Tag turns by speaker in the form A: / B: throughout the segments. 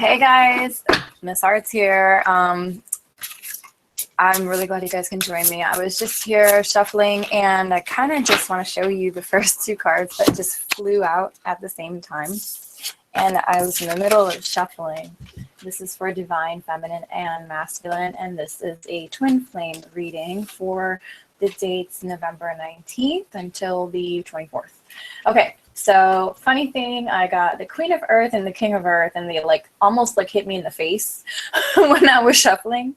A: Hey guys, Miss Arts here. I'm really glad you guys can join me. I was just here shuffling and I kind of just want to show you the first two cards that just flew out at the same time. And I was in the middle of shuffling. This is for divine, feminine, and masculine. And this is a twin flame reading for the dates November 19th until the 24th. Okay, so funny thing, I got the Queen of Earth and the King of Earth, and they almost hit me in the face when I was shuffling.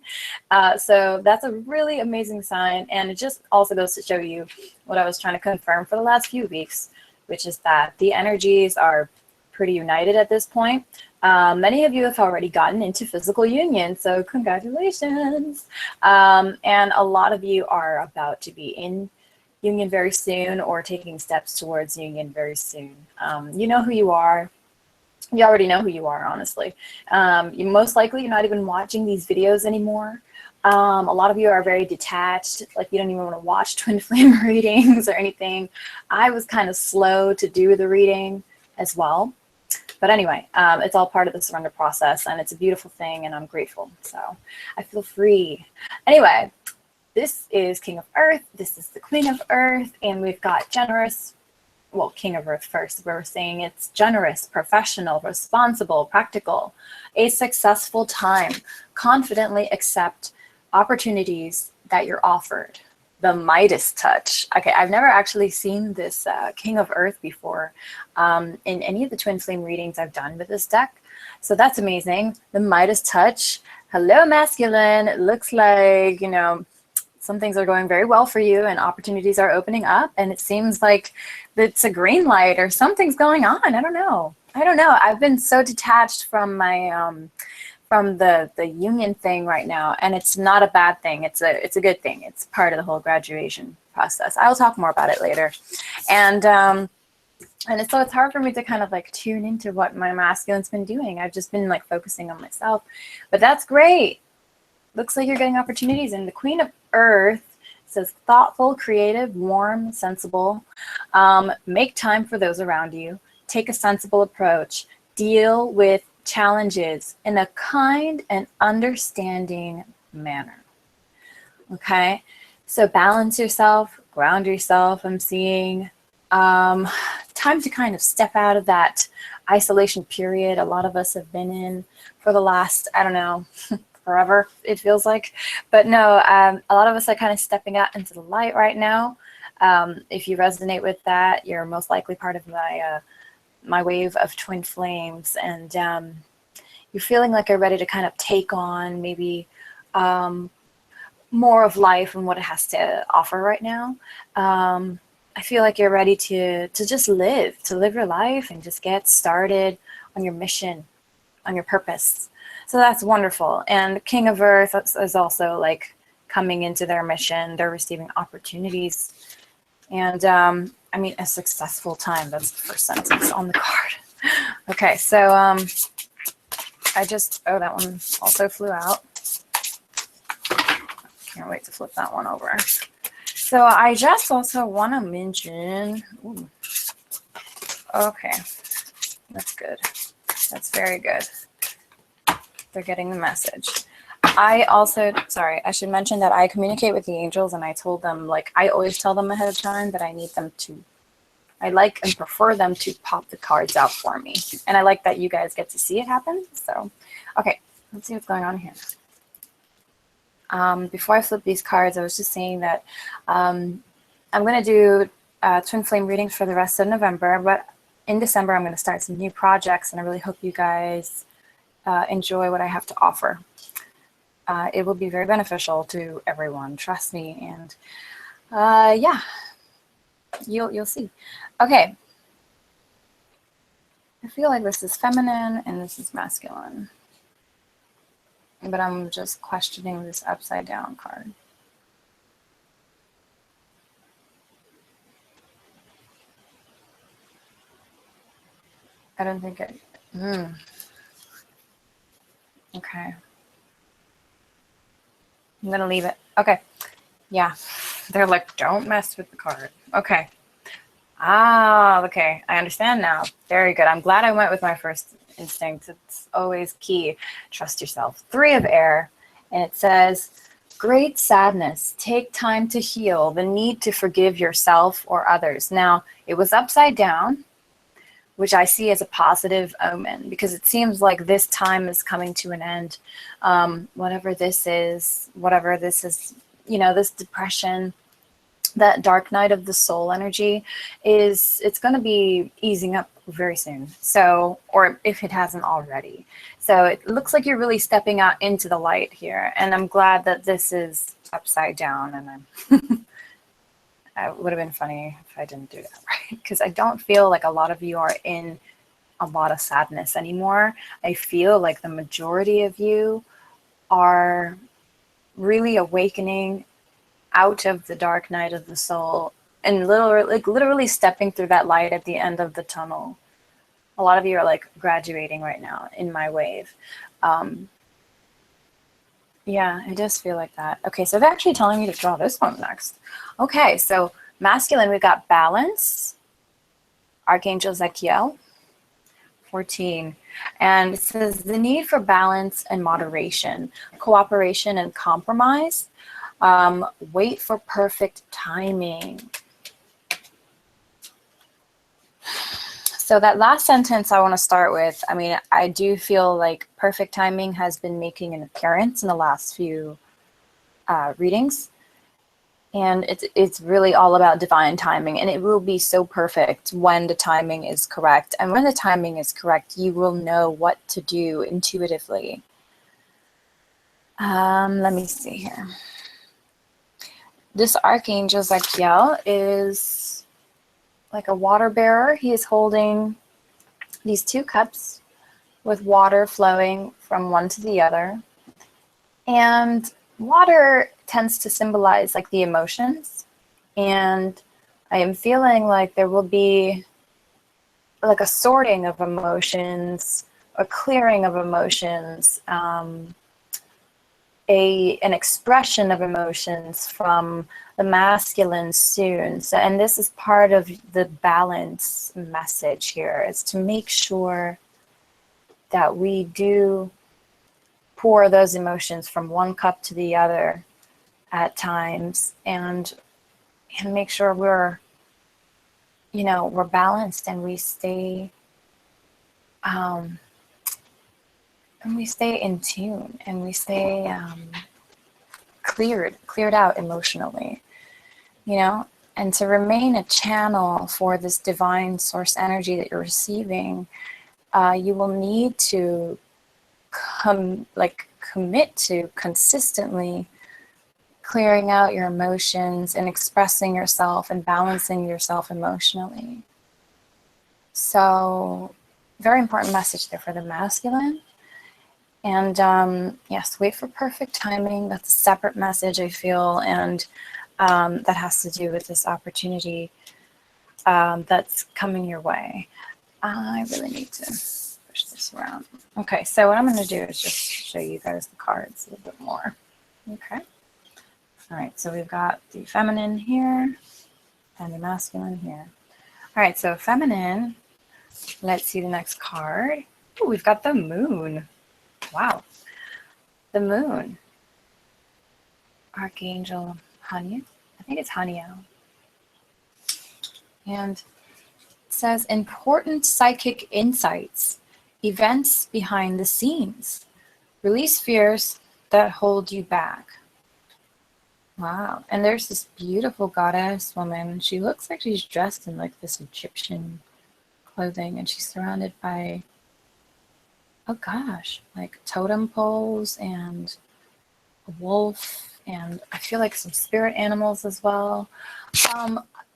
A: So that's a really amazing sign. And it just also goes to show you what I was trying to confirm for the last few weeks, which is that the energies are pretty united at this point. Many of you have already gotten into physical union, so congratulations. And a lot of you are about to be in union very soon or taking steps towards union very soon. You know who you are. You already know who you are, honestly. You most likely you're not even watching these videos anymore. A lot of you are very detached, like you don't even want to watch twin flame readings or anything. I was kind of slow to do the reading as well. But anyway, it's all part of the surrender process, and it's a beautiful thing, and I'm grateful. So I feel free. Anyway, this is King of Earth. This is the Queen of Earth, and we've got generous, well, King of Earth first. We're saying it's generous, professional, responsible, practical, a successful time. Confidently accept opportunities that you're offered. The Midas touch. Okay, I've never actually seen this King of Earth before in any of the twin flame readings I've done with this deck. So that's amazing. The Midas touch. Hello, masculine. It looks like, you know, some things are going very well for you and opportunities are opening up, and it seems like it's a green light or something's going on. I don't know. I've been so detached from my from the union thing right now, and it's not a bad thing. It's a good thing. It's part of the whole graduation process. I'll talk more about it later. And so it's hard for me to kind of tune into what my masculine's been doing. I've just been focusing on myself, but that's great. Looks like you're getting opportunities. And the Queen of Earth says thoughtful, creative, warm, sensible. Make time for those around you. Take a sensible approach. Deal with challenges in a kind and understanding manner. Okay, so balance yourself, ground yourself. I'm seeing time to kind of step out of that isolation period a lot of us have been in for the last, I don't know, forever it feels like. But no, a lot of us are kind of stepping out into the light right now. If you resonate with that, you're most likely part of my wave of twin flames, and you're feeling like you're ready to kind of take on maybe more of life and what it has to offer right now. I feel like you're ready to just live your life and just get started on your mission, on your purpose. So that's wonderful. And King of Earth is also coming into their mission. They're receiving opportunities. And I mean, a successful time. That's the first sentence on the card. Okay, so oh, that one also flew out. Can't wait to flip that one over. So I just also want to mention, ooh, okay, that's good. That's very good. They're getting the message. I also, sorry, I should mention that I communicate with the angels, and I told them, I always tell them ahead of time that I need them to, I like and prefer them to pop the cards out for me. And I like that you guys get to see it happen. So, okay, let's see what's going on here. Before I flip these cards, I was just saying that I'm going to do twin flame readings for the rest of November, but in December I'm going to start some new projects, and I really hope you guys enjoy what I have to offer. It will be very beneficial to everyone, trust me, and yeah, you'll see. Okay, I feel like this is feminine and this is masculine, but I'm just questioning this upside down card. I don't think it, okay. I'm gonna leave it. Okay, yeah, they're like, don't mess with the card. Okay, Ah, okay. I understand now. Very good. I'm glad I went with my first instinct. It's always key. Trust yourself. 3 of air. And it says, great sadness. Take time to heal. The need to forgive yourself or others. Now, it was upside down, which I see as a positive omen because it seems like this time is coming to an end. Whatever this is, this depression, that dark night of the soul energy it's going to be easing up very soon. So, or if it hasn't already. So it looks like you're really stepping out into the light here. And I'm glad that this is upside down. And it would have been funny if I didn't do that, right? Because I don't feel like a lot of you are in a lot of sadness anymore. I feel like the majority of you are really awakening out of the dark night of the soul and literally stepping through that light at the end of the tunnel. A lot of you are like graduating right now in my wave. Yeah, it does feel like that. Okay, so they're actually telling me to draw this one next. Okay, so masculine, we've got balance, Archangel Zadkiel, 14. And it says the need for balance and moderation, cooperation and compromise. Wait for perfect timing. So that last sentence I want to start with, I mean, I do feel like perfect timing has been making an appearance in the last few readings. And it's really all about divine timing. And it will be so perfect when the timing is correct. And when the timing is correct, you will know what to do intuitively. Let me see here. This Archangel Zadkiel is like a water bearer. He is holding these 2 cups with water flowing from one to the other. And water tends to symbolize like the emotions. And I am feeling like there will be like a sorting of emotions, a clearing of emotions, an expression of emotions from the masculine soon. So, and this is part of the balance message here, is to make sure that we do pour those emotions from one cup to the other at times, and make sure we're balanced, and we stay in tune, and we stay cleared out emotionally, and to remain a channel for this divine source energy that you're receiving. You will need to commit to consistently clearing out your emotions and expressing yourself and balancing yourself emotionally. So, very important message there for the masculine. And yes, wait for perfect timing. That's a separate message, I feel, and that has to do with this opportunity that's coming your way. I really need to push this around. Okay, so what I'm going to do is just show you guys the cards a little bit more. Okay. All right, so we've got the feminine here and the masculine here. All right, so feminine, let's see the next card. Ooh, we've got the moon. Wow. The moon. Archangel Haniel. I think it's Haniel. And it says important psychic insights, events behind the scenes. Release fears that hold you back. Wow. And there's this beautiful goddess woman. She looks like she's dressed in like this Egyptian clothing, and she's surrounded by, oh gosh, like totem poles and a wolf, and I feel like some spirit animals as well.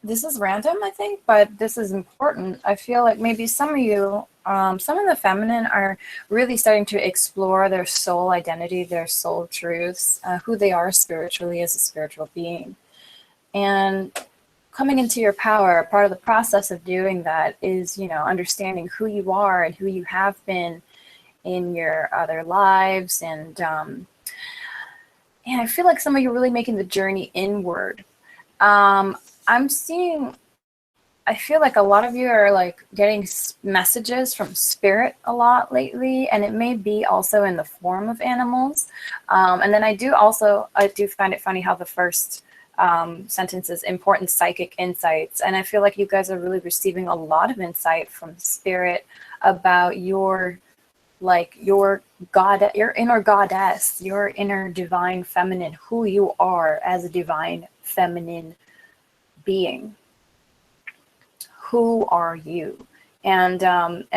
A: This is random, I think, but this is important. I feel like maybe some of you, some of the feminine are really starting to explore their soul identity, their soul truths, who they are spiritually as a spiritual being. And coming into your power, part of the process of doing that is, understanding who you are and who you have been in your other lives. And I feel like some of you are really making the journey inward. I'm seeing I feel like a lot of you are like getting messages from spirit a lot lately, and it may be also in the form of animals. And then I do find it funny how the first sentence is important psychic insights, and I feel like you guys are really receiving a lot of insight from spirit about your god, your inner goddess, your inner divine feminine, who you are as a divine feminine being. Who are you? And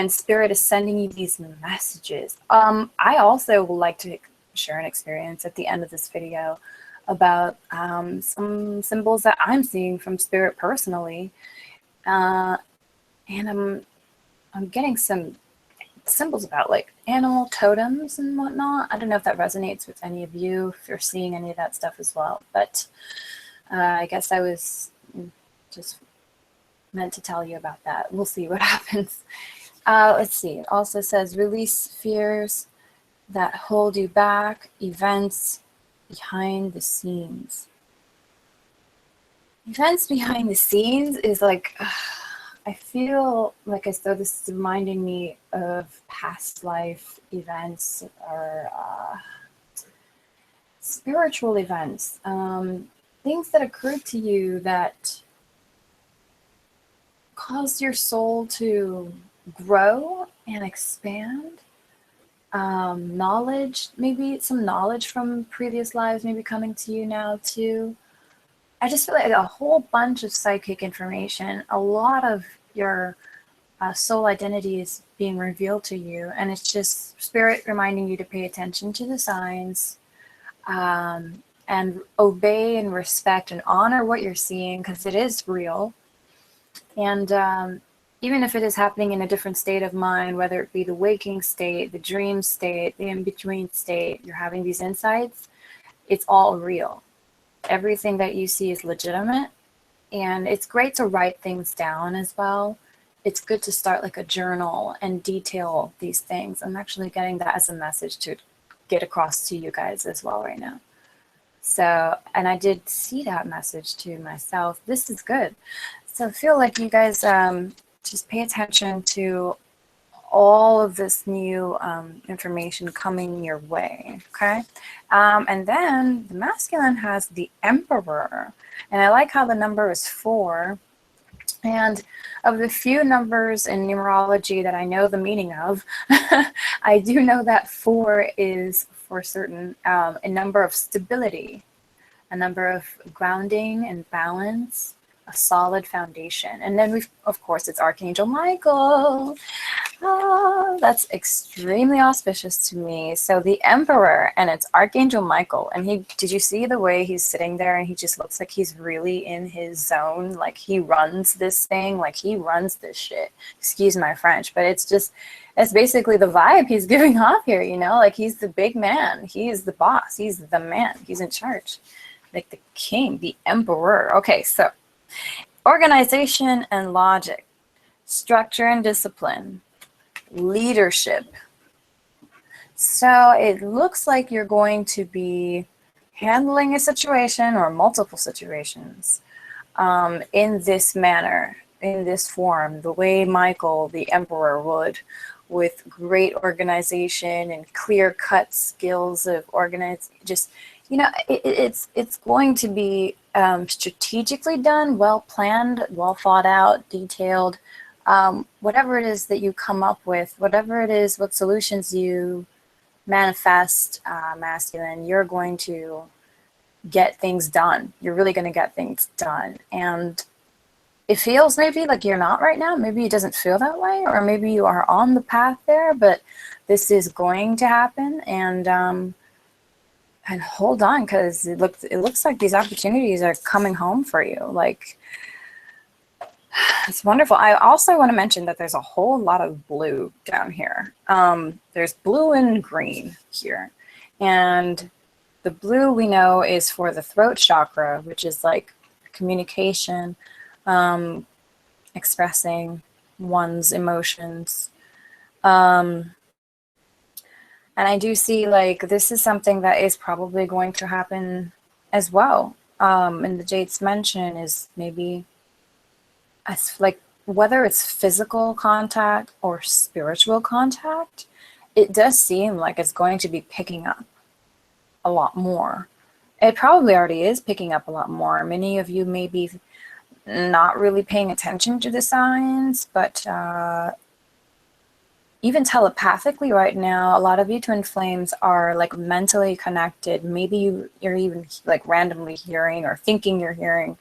A: spirit is sending you these messages. I also would like to share an experience at the end of this video about some symbols that I'm seeing from spirit personally, and I'm getting some symbols about like animal totems and whatnot. I don't know if that resonates with any of you, if you're seeing any of that stuff as well, but I guess I was just meant to tell you about that. We'll see what happens. Let's see. It also says release fears that hold you back, events behind the scenes. Events behind the scenes is like, I feel like as though this is reminding me of past life events or spiritual events, things that occurred to you that caused your soul to grow and expand. Knowledge, maybe some knowledge from previous lives maybe coming to you now too. I just feel like a whole bunch of psychic information, a lot of your soul identity is being revealed to you, and it's just spirit reminding you to pay attention to the signs, and obey and respect and honor what you're seeing, because it is real. And even if it is happening in a different state of mind, whether it be the waking state, the dream state, the in-between state, you're having these insights, it's all real. Everything that you see is legitimate. And it's great to write things down as well. It's good to start like a journal and detail these things. I'm actually getting that as a message to get across to you guys as well right now. So, and I did see that message to myself. This is good. So I feel like you guys just pay attention to all of this new information coming your way, okay? And then the masculine has the Emperor. And I like how the number is 4. And of the few numbers in numerology that I know the meaning of, I do know that 4 is for certain a number of stability, a number of grounding and balance, a solid foundation. And then of course, it's Archangel Michael. That's extremely auspicious to me. So the Emperor, and it's Archangel Michael. And did you see the way he's sitting there and he just looks like he's really in his zone? Like he runs this thing, like he runs this shit. Excuse my French, but it's basically the vibe he's giving off here, you know? Like he's the big man. He's the boss. He's the man. He's in charge. Like the king, the Emperor. Okay, so organization and logic, structure and discipline, leadership. So it looks like you're going to be handling a situation or multiple situations in this manner, in this form, the way Michael, the Emperor, would, with great organization and clear-cut skills of organizing. Just, you know, it's going to be strategically done, well planned, well thought out, detailed. Whatever it is that you come up with, whatever it is, what solutions you manifest, masculine, you're going to get things done. You're really going to get things done. And it feels maybe like you're not right now. Maybe it doesn't feel that way, or maybe you are on the path there, but this is going to happen. And hold on, because it looks like these opportunities are coming home for you. Like, it's wonderful. I also want to mention that there's a whole lot of blue down here. There's blue and green here. And the blue we know is for the throat chakra, which is like communication, expressing one's emotions. And I do see like this is something that is probably going to happen as well. And the Jade's mention is maybe as like whether it's physical contact or spiritual contact, it does seem like it's going to be picking up a lot more. It probably already is picking up a lot more. Many of you may be not really paying attention to the signs, but even telepathically right now, a lot of you twin flames are like mentally connected. Maybe you're even like randomly hearing or thinking you're hearing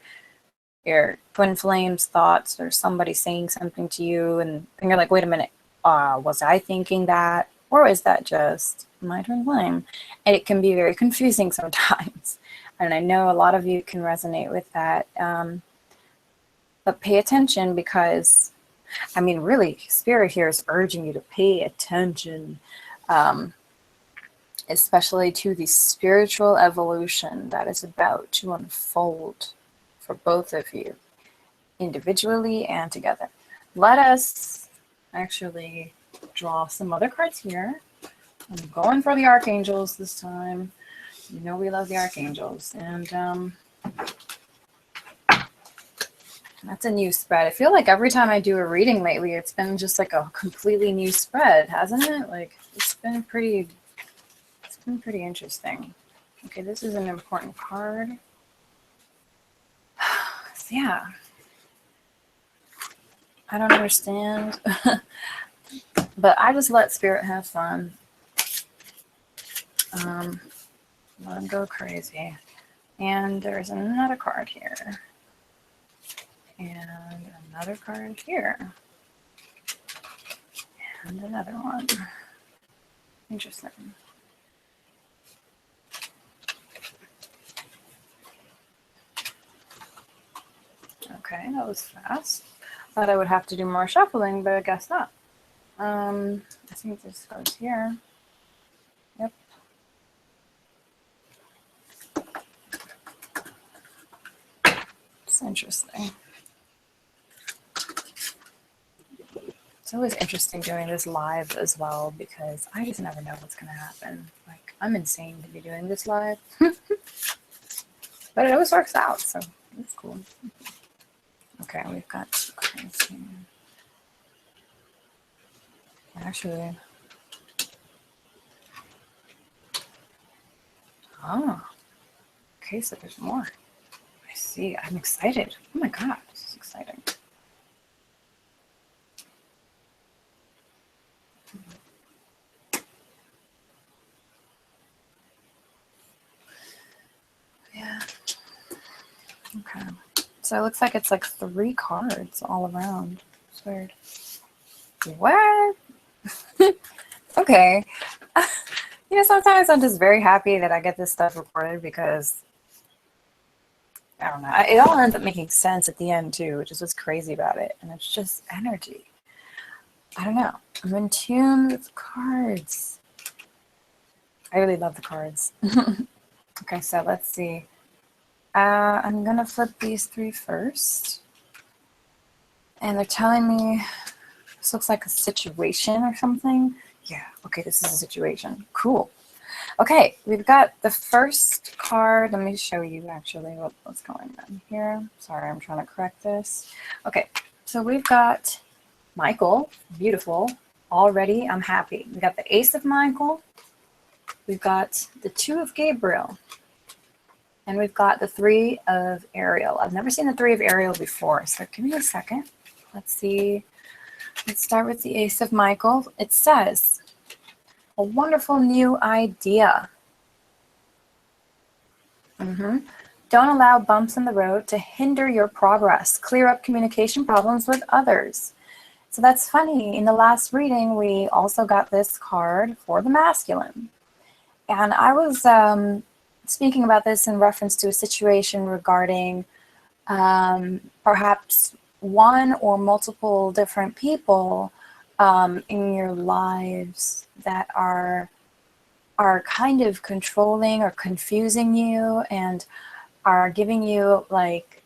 A: your twin flames thoughts, or somebody saying something to you, and you're like, wait a minute, was I thinking that, or is that just my twin flame? And it can be very confusing sometimes, and I know a lot of you can resonate with that, but pay attention, because I mean, really, Spirit here is urging you to pay attention, especially to the spiritual evolution that is about to unfold for both of you, individually and together. Let us actually draw some other cards here. I'm going for the Archangels this time. You know we love the Archangels. And that's a new spread. I feel like every time I do a reading lately, it's been just like a completely new spread, hasn't it? Like, it's been pretty interesting. Okay, this is an important card. So yeah, I don't understand, but I just let Spirit have fun. Let them go crazy. And there's another card here. And another card here. And another one. Interesting. Okay, that was fast. Thought I would have to do more shuffling, but I guess not. I think this goes here. Yep. It's interesting. It's always interesting doing this live as well, because I just never know what's going to happen. Like, I'm insane to be doing this live. But it always works out, so it's cool. Okay, we've got 2 cards here. Actually, oh, okay, so there's more. I see. I'm excited. Oh my god, this is exciting. Yeah. Okay. So it looks like it's like 3 cards all around. It's weird. What? Okay. You know, sometimes I'm just very happy that I get this stuff recorded, because I don't know. It all ends up making sense at the end too, which is what's crazy about it. And it's just energy. I don't know. I'm in tune with cards. I really love the cards. Okay, so let's see. I'm gonna flip these 3 first. And they're telling me this looks like a situation or something. Yeah, okay, this is a situation. Cool. Okay, we've got the first card. Let me show you actually what's going on here. Sorry, I'm trying to correct this. Okay, so we've got Michael. Beautiful. Already, I'm happy. We got the Ace of Michael. We've got the 2 of Gabriel. And we've got the 3 of Ariel. I've never seen the 3 of Ariel before, so give me a second. Let's see. Let's start with the Ace of Michael. It says, a wonderful new idea. Don't allow bumps in the road to hinder your progress. Clear up communication problems with others. So that's funny. In the last reading, we also got this card for the masculine. And I was speaking about this in reference to a situation regarding perhaps one or multiple different people in your lives that are kind of controlling or confusing you, and are giving you like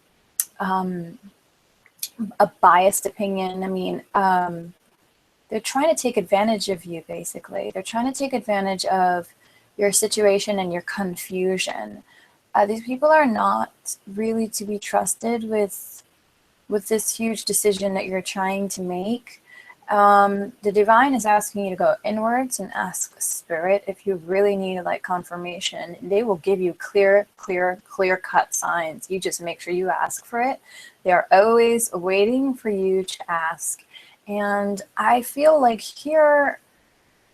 A: a biased opinion. I mean, they're trying to take advantage of you, basically. They're trying to take advantage of your situation and your confusion. These people are not really to be trusted with with this huge decision that you're trying to make. The divine is asking you to go inwards and ask spirit if you really need like confirmation. They will give you clear cut signs. You just make sure you ask for it. They are always waiting for you to ask. And I feel like here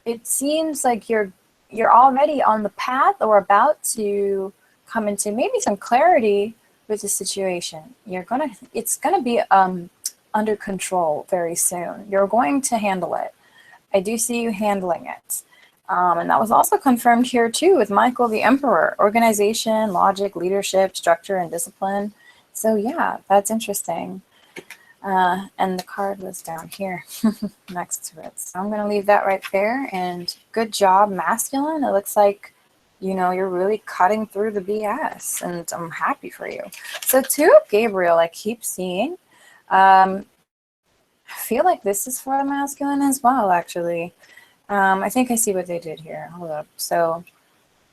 A: it seems like you're already on the path or about to come into maybe some clarity with the situation. It's gonna be under control very soon. You're going to handle it. I do see you handling it. And that was also confirmed here too with Michael the Emperor. Organization, logic, leadership, structure, and discipline. So yeah, that's interesting. And the card was down here next to it. So I'm going to leave that right there. And good job, masculine. It looks like, you know, you're really cutting through the BS. And I'm happy for you. So Two of Gabriel, I keep seeing. I feel like this is for the masculine as well, actually. I think I see what they did here. Hold up. So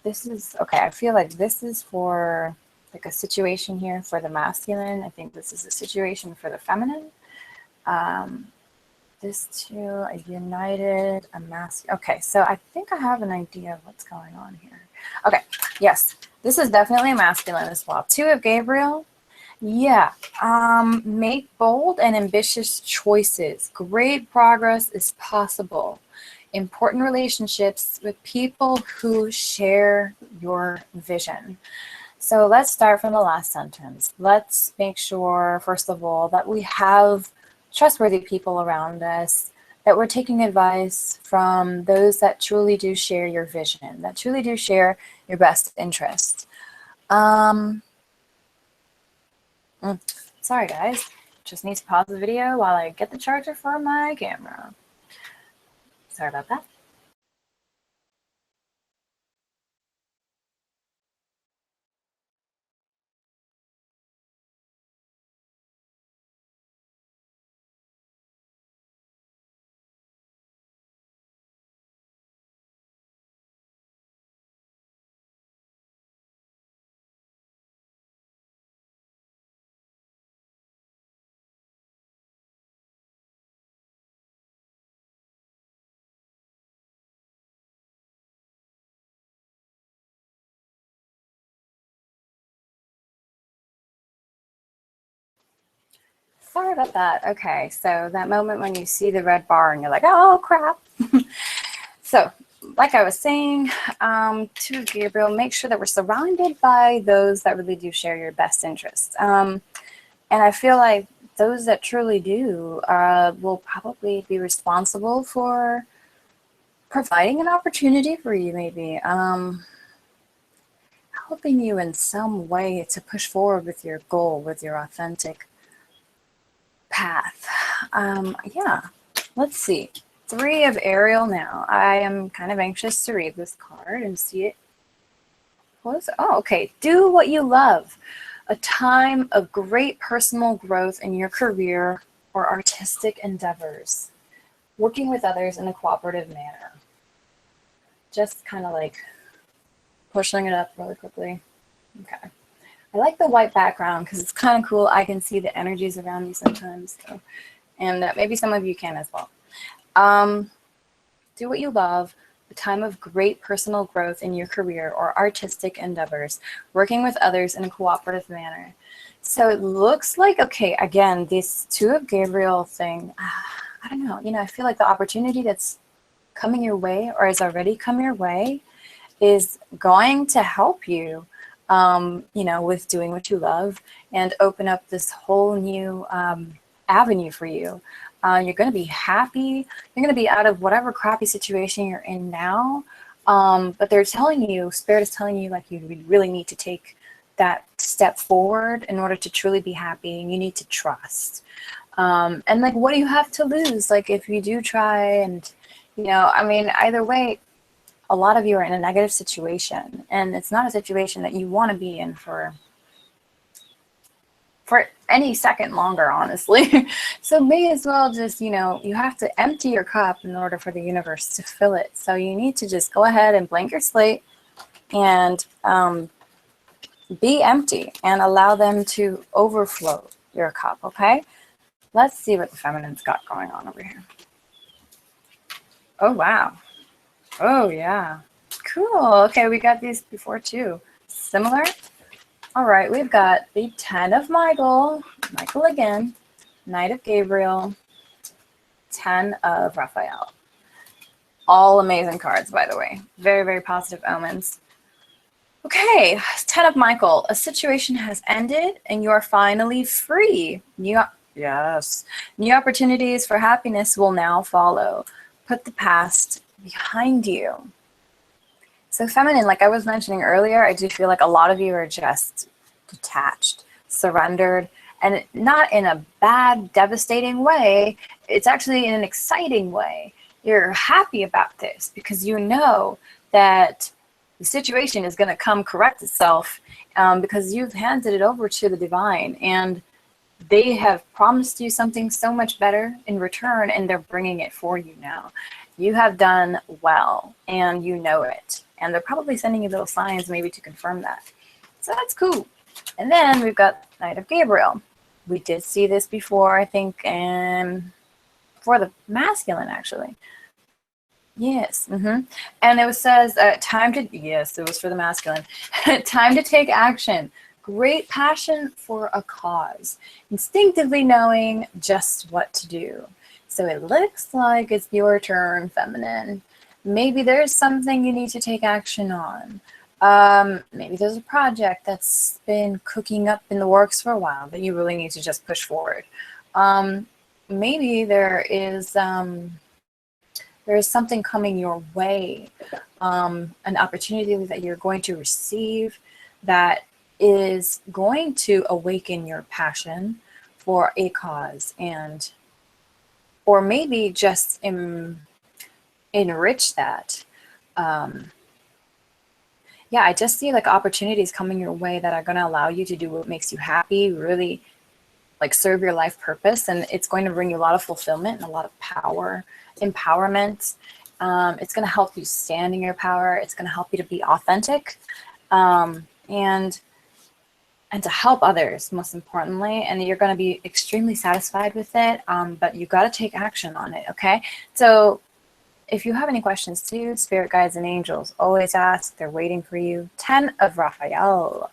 A: this is, okay, I feel like this is for like a situation here for the masculine. I think this is a situation for the feminine. This two, a united, a masculine. Okay, so I think I have an idea of what's going on here. Okay, yes, this is definitely a masculine as well. Two of Gabriel. Yeah, make bold and ambitious choices. Great progress is possible. Important relationships with people who share your vision. So let's start from the last sentence. Let's make sure, first of all, that we have trustworthy people around us, that we're taking advice from those that truly do share your vision, that truly do share your best interest. Sorry guys, just need to pause the video while I get the charger for my camera. Sorry about that. Sorry about that. Okay, so that moment when you see the red bar and you're like, oh crap. So, like I was saying, to Gabriel, make sure that we're surrounded by those that really do share your best interests. And I feel like those that truly do will probably be responsible for providing an opportunity for you, maybe. Helping you in some way to push forward with your goal, with your authentic path. Yeah, let's see. Three of Ariel now. I am kind of anxious to read this card and see it. Oh, okay. Do what you love. A time of great personal growth in your career or artistic endeavors. Working with others in a cooperative manner. Just kind of like pushing it up really quickly. Okay. I like the white background because it's kind of cool. I can see the energies around me sometimes. So. And maybe some of you can as well. Do what you love. A time of great personal growth in your career or artistic endeavors. Working with others in a cooperative manner. So it looks like, okay, again, this Two of Gabriel thing, I don't know. You know, I feel like the opportunity that's coming your way or has already come your way is going to help you, you know, with doing what you love and open up this whole new avenue for you. You're going to be happy. You're going to be out of whatever crappy situation you're in now. But they're telling you, Spirit is telling you, like, you really need to take that step forward in order to truly be happy. And you need to trust. And like, what do you have to lose? Like, if you do try and, you know, I mean, either way, a lot of you are in a negative situation, and it's not a situation that you want to be in for any second longer, honestly. So may as well just, you know, you have to empty your cup in order for the universe to fill it. So you need to just go ahead and blank your slate and be empty and allow them to overflow. your cup, okay? Let's see what the feminine's got going on over here. Oh, wow. Oh, yeah. Cool. Okay, we got these before too. Similar? All right, we've got the 10 of Michael again, Knight of Gabriel, 10 of Raphael. All amazing cards, by the way. Very, very positive omens. Okay, 10 of Michael. A situation has ended and you are finally free. Yes. New opportunities for happiness will now follow. Put the past behind you. So feminine, like I was mentioning earlier, I do feel like a lot of you are just detached, surrendered, and not in a bad, devastating way. It's actually in an exciting way. You're happy about this because you know that the situation is going to come correct itself because you've handed it over to the divine, and they have promised you something so much better in return, and they're bringing it for you now. You have done well, and you know it. And they're probably sending you little signs maybe to confirm that. So that's cool. And then we've got Knight of Gabriel. We did see this before, I think, for the masculine, actually. Yes. And it says, time to, yes, it was for the masculine. Time to take action. Great passion for a cause. Instinctively knowing just what to do. So it looks like it's your turn, feminine. Maybe there's something you need to take action on. Maybe there's a project that's been cooking up in the works for a while that you really need to just push forward. Maybe there is something coming your way, an opportunity that you're going to receive that is going to awaken your passion for a cause, and or maybe just enrich that. Yeah, I just see like opportunities coming your way that are going to allow you to do what makes you happy, really like serve your life purpose, and it's going to bring you a lot of fulfillment and a lot of power, empowerment. It's going to help you stand in your power. It's going to help you to be authentic, and to help others, most importantly. And you're going to be extremely satisfied with it, but you got to take action on it, okay? So if you have any questions too, spirit guides and angels, always ask. They're waiting for you. 10 of Raphael.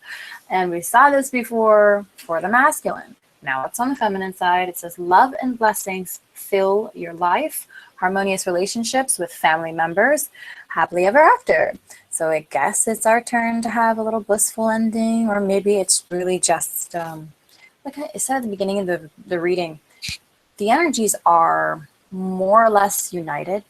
A: And we saw this before for the masculine. Now it's on the feminine side. It says, love and blessings fill your life. Harmonious relationships with family members. Happily ever after. So I guess it's our turn to have a little blissful ending, or maybe it's really just, like I said at the beginning of the reading, the energies are more or less united.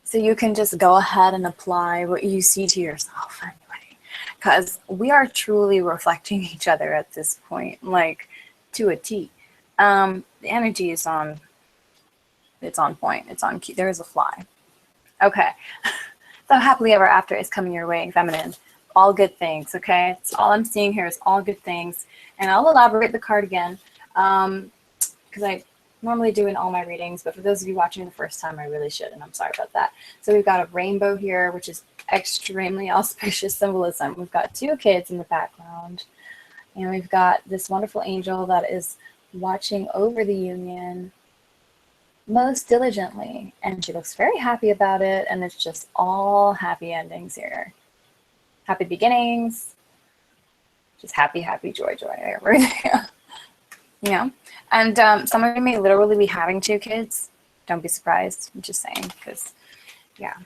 A: So you can just go ahead and apply what you see to yourself anyway, because we are truly reflecting each other at this point, like to a T. The energy is on, it's on point, it's on key. There is a fly. Okay. So happily ever after is coming your way, feminine. All good things, okay? It's all I'm seeing here is all good things. And I'll elaborate the card again, because I normally do in all my readings, but for those of you watching the first time, I really should, and I'm sorry about that. So we've got a rainbow here, which is extremely auspicious symbolism. We've got two kids in the background, and we've got this wonderful angel that is watching over the union most diligently, and she looks very happy about it, and it's just all happy endings here. Happy beginnings, just happy, joy, everything. Yeah, and some of you may literally be having two kids. Don't be surprised. I'm just saying, because, yeah,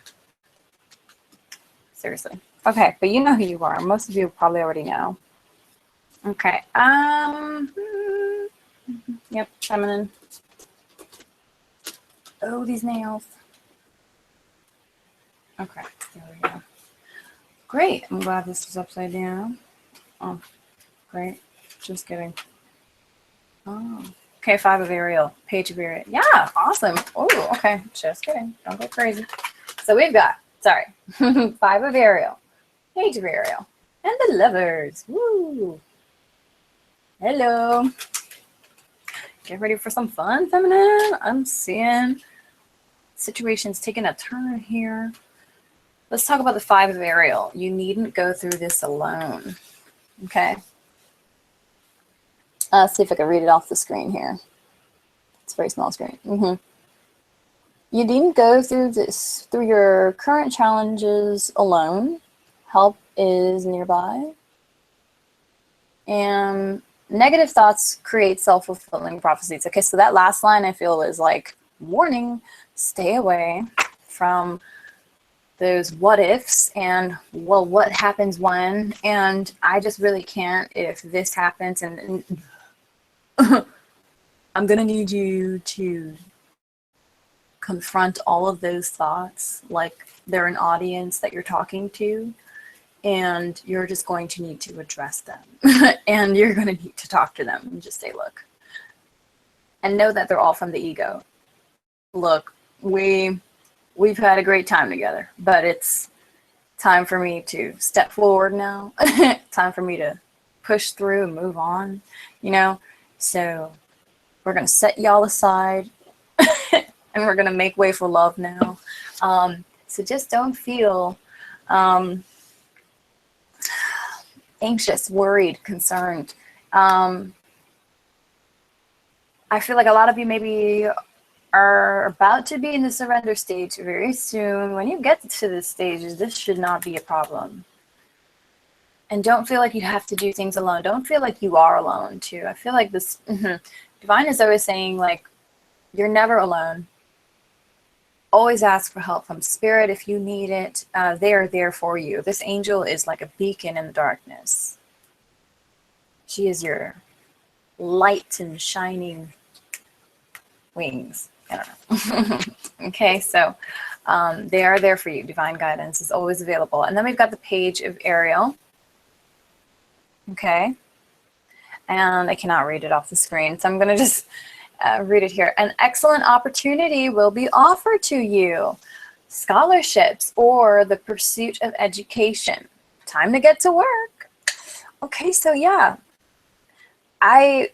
A: seriously. Okay, but you know who you are. Most of you probably already know. Okay. Yep, feminine. Oh, these nails. Okay, there we go. Great. I'm glad this is upside down. Oh, great. Just kidding. Oh, okay. 5 of Ariel. Page of Ariel. Yeah, awesome. Oh, okay. Just kidding. Don't go crazy. So we've got, sorry, 5 of Ariel, Page of Ariel, and the Lovers. Woo. Hello. Get ready for some fun, feminine. I'm seeing situations taking a turn here. Let's talk about the 5 of Ariel. You needn't go through this alone. Okay. See if I can read it off the screen here. It's a very small screen. You needn't go through your current challenges alone. Help is nearby. And negative thoughts create self-fulfilling prophecies. Okay, so that last line I feel is like, warning, stay away from those what ifs and, well, what happens when, and I just really can't if this happens, and I'm gonna need you to confront all of those thoughts like they're an audience that you're talking to, and you're just going to need to address them. And you're going to need to talk to them and just say, look, and know that they're all from the ego. Look, we've had a great time together, but it's time for me to step forward now. Time for me to push through and move on, you know? So we're going to set y'all aside and we're going to make way for love now. So just don't feel anxious, worried, concerned. I feel like a lot of you maybe are about to be in the surrender stage very soon. When you get to this stage, this should not be a problem. And don't feel like you have to do things alone. Don't feel like you are alone too. I feel like this Divine is always saying, like, you're never alone. Always ask for help from Spirit if you need it. They are there for you. This angel is like a beacon in the darkness. She is your light and shining wings. I don't know. Okay, so they are there for you. Divine guidance is always available. And then we've got the page of Ariel. Okay. And I cannot read it off the screen, so I'm going to just read it here. An excellent opportunity will be offered to you. Scholarships or the pursuit of education. Time to get to work. Okay, so yeah. I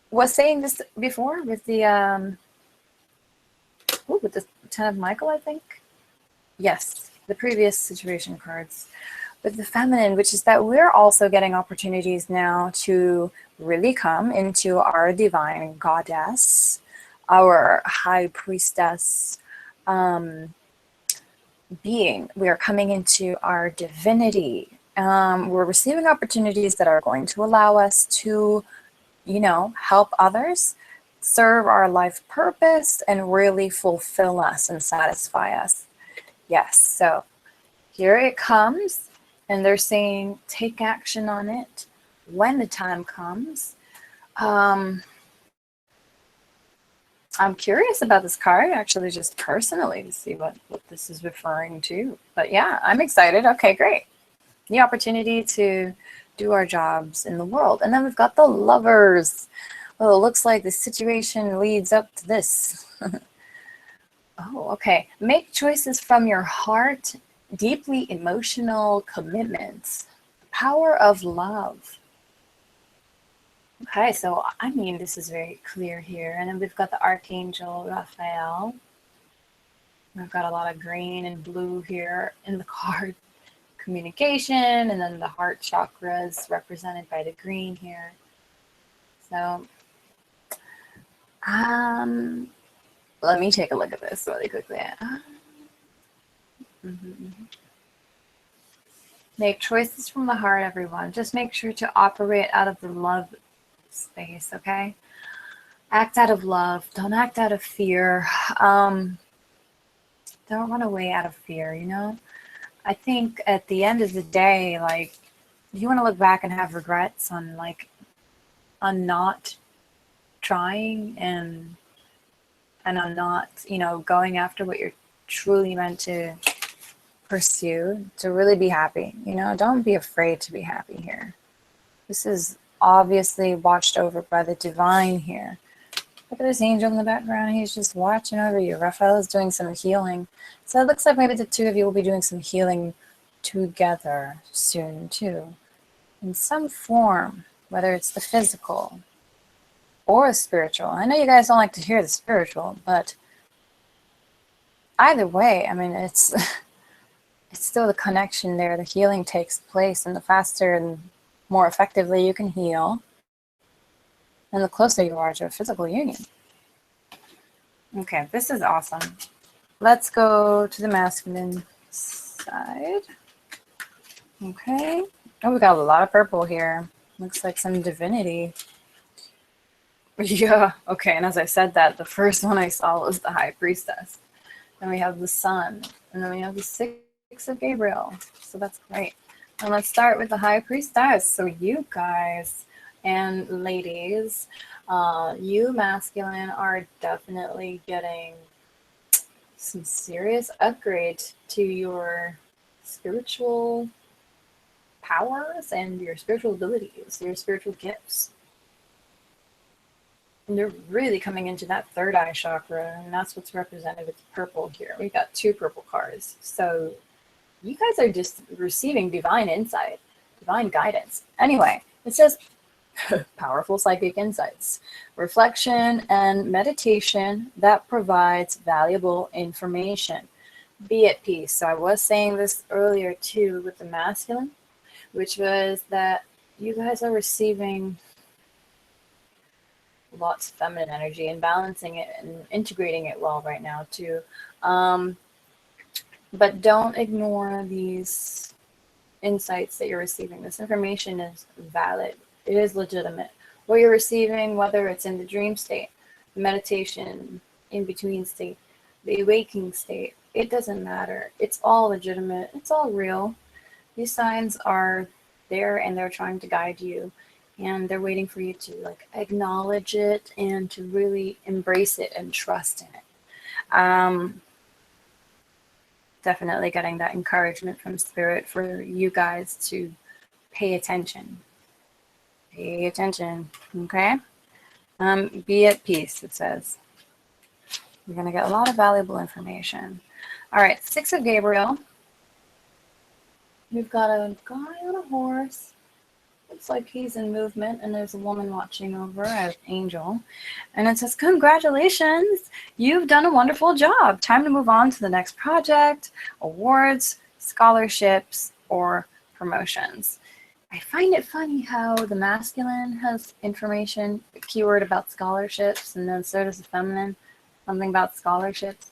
A: was saying this before with the with the Ten of Michael, I think. Yes, the previous situation cards. With the feminine, which is that we're also getting opportunities now to really come into our divine goddess, our high priestess being. We are coming into our divinity. We're receiving opportunities that are going to allow us to, you know, help others, serve our life purpose, and really fulfill us and satisfy us. Yes, so here it comes. And they're saying, take action on it when the time comes. I'm curious about this card, actually, just personally, to see what this is referring to. But yeah, I'm excited. Okay, great. The opportunity to do our jobs in the world. And then we've got the Lovers. Well, it looks like the situation leads up to this. Oh, okay. Make choices from your heart. Deeply emotional commitments. Power of love. Okay, so I mean, this is very clear here. And then we've got the Archangel Raphael. We've got a lot of green and blue here in the card. Communication, and then the heart chakras represented by the green here. So, let me take a look at this really quickly. Make choices from the heart, everyone. Just make sure to operate out of the love space, okay? Act out of love. Don't act out of fear. Don't run away out of fear, you know? I think at the end of the day, like, you want to look back and have regrets on, like, on not trying and on not, you know, going after what you're truly meant to pursue, to really be happy. You know, don't be afraid to be happy here. This is obviously watched over by the divine here. Look at this angel in the background. He's just watching over you. Raphael is doing some healing. So it looks like maybe the two of you will be doing some healing together soon too. In some form, whether it's the physical or the spiritual. I know you guys don't like to hear the spiritual, but either way, I mean, it's still the connection there. The healing takes place, and the faster and more effectively you can heal, and the closer you are to a physical union. Okay, this is awesome. Let's go to the masculine side. Okay. Oh, we got a lot of purple here. Looks like some divinity. Yeah, okay, and as I said that, the first one I saw was the High Priestess. Then we have the Sun, and then we have the Six of Gabriel. So that's great. And let's start with the High Priestess. So you guys and ladies, you masculine are definitely getting some serious upgrade to your spiritual powers and your spiritual abilities, your spiritual gifts. And they're really coming into that third eye chakra, and that's what's represented with the purple here. We've got 2 purple cards. So you guys are just receiving divine insight, divine guidance. Anyway, it says powerful psychic insights, reflection and meditation that provides valuable information. Be at peace. So I was saying this earlier too with the masculine, which was that you guys are receiving lots of feminine energy and balancing it and integrating it well right now too. But don't ignore these insights that you're receiving. This information is valid. It is legitimate. What you're receiving, whether it's in the dream state, meditation, in between state, the awakening state, it doesn't matter. It's all legitimate. It's all real. These signs are there and they're trying to guide you. And they're waiting for you to like acknowledge it and to really embrace it and trust in it. Definitely getting that encouragement from Spirit for you guys to pay attention. Pay attention, okay? Be at peace, it says. You're going to get a lot of valuable information. All right, 6 of Gabriel. We've got a guy on a horse. Looks like he's in movement, and there's a woman watching over as Angel. And it says, congratulations, you've done a wonderful job. Time to move on to the next project, awards, scholarships, or promotions. I find it funny how the masculine has information, a keyword about scholarships, and then so does the feminine, something about scholarships.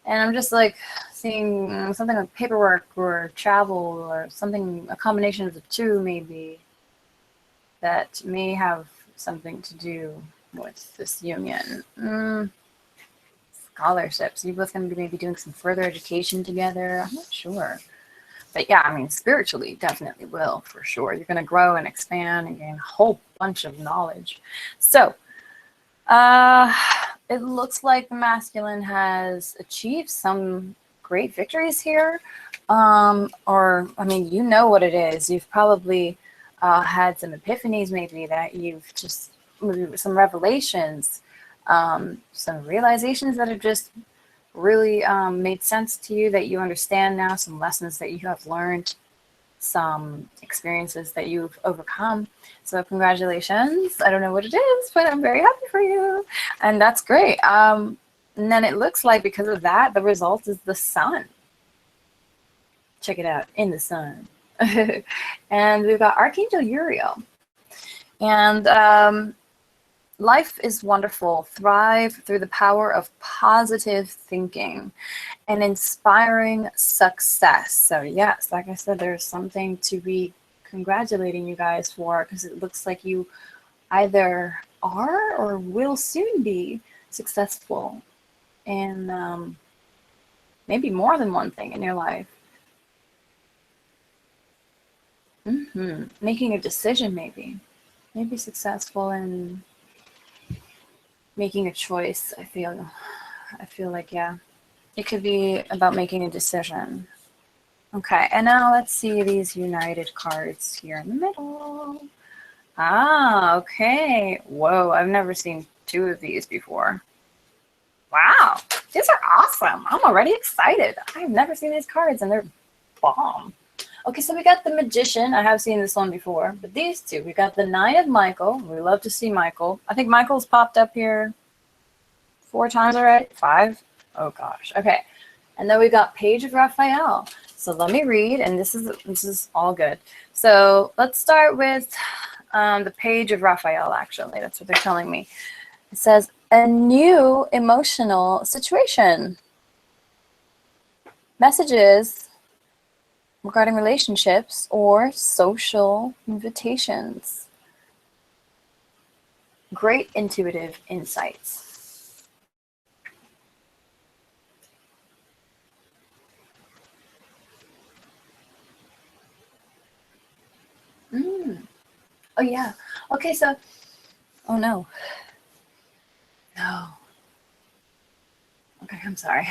A: And I'm just like seeing something like paperwork or travel or something, a combination of the two maybe, that may have something to do with this union. Scholarships. You both going to be maybe doing some further education together. I'm not sure. But yeah, I mean, spiritually, definitely will, for sure. You're going to grow and expand and gain a whole bunch of knowledge. So, it looks like the masculine has achieved some great victories here. Or, I mean, you know what it is. You've probably had some epiphanies maybe that you've just, some revelations, some realizations that have just really made sense to you, that you understand now, some lessons that you have learned, some experiences that you've overcome. So congratulations. I don't know what it is, but I'm very happy for you. And that's great. And then it looks like because of that, the result is the sun. Check it out, in the sun. And we've got Archangel Uriel. And life is wonderful. Thrive through the power of positive thinking and inspiring success. So yes, like I said, there's something to be congratulating you guys for, because it looks like you either are or will soon be successful in maybe more than one thing in your life. Making a decision, maybe successful in making a choice. I feel like, yeah, it could be about making a decision. Okay, and now let's see these united cards here in the middle. Ah, okay. Whoa, I've never seen 2 of these before. Wow, these are awesome. I'm already excited. I've never seen these cards and they're bomb. Okay, so we got the Magician. I have seen this one before, but these 2. We got the Knight of Michael. We love to see Michael. I think Michael's popped up here 4 times already. 5? Oh gosh. Okay, and then we got Page of Raphael. So let me read, and this is all good. So let's start with The page of Raphael, actually. That's what they're telling me. It says, a new emotional situation. Messages regarding relationships or social invitations. Great intuitive insights. Oh, yeah. Okay, so, oh no. No. Okay, I'm sorry.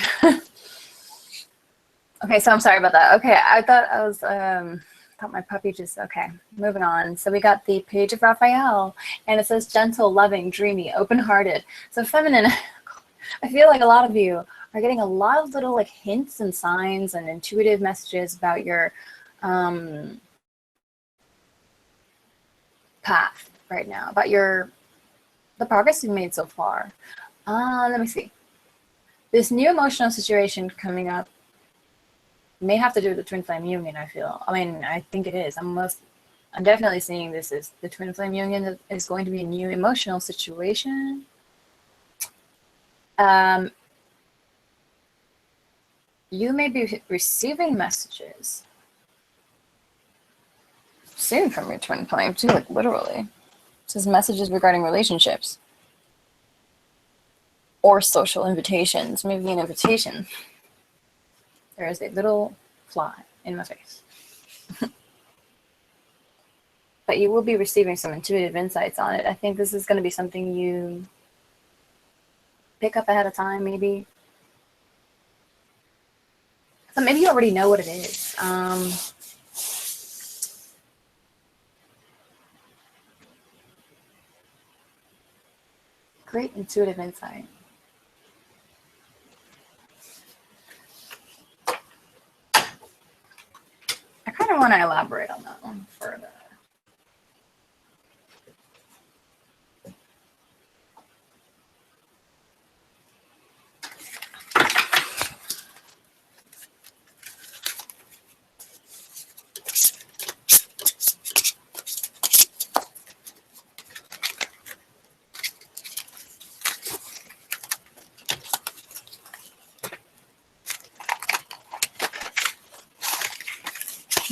A: Okay, so I'm sorry about that. Okay, I thought I was, thought my puppy just, okay, moving on. So we got the page of Raphael, and it says gentle, loving, dreamy, open-hearted. So feminine, I feel like a lot of you are getting a lot of little like hints and signs and intuitive messages about your path right now, about the progress you've made so far. Let me see. This new emotional situation coming up may have to do with the twin flame union, I feel. I mean, I think it is. I'm definitely seeing this as the twin flame union that is going to be a new emotional situation. You may be receiving messages soon from your twin flame too, like literally. It says messages regarding relationships or social invitations. Maybe an invitation. There is a little fly in my face. But you will be receiving some intuitive insights on it. I think this is going to be something you pick up ahead of time, maybe. So maybe you already know what it is. Great intuitive insight. I kind of want to elaborate on that one further.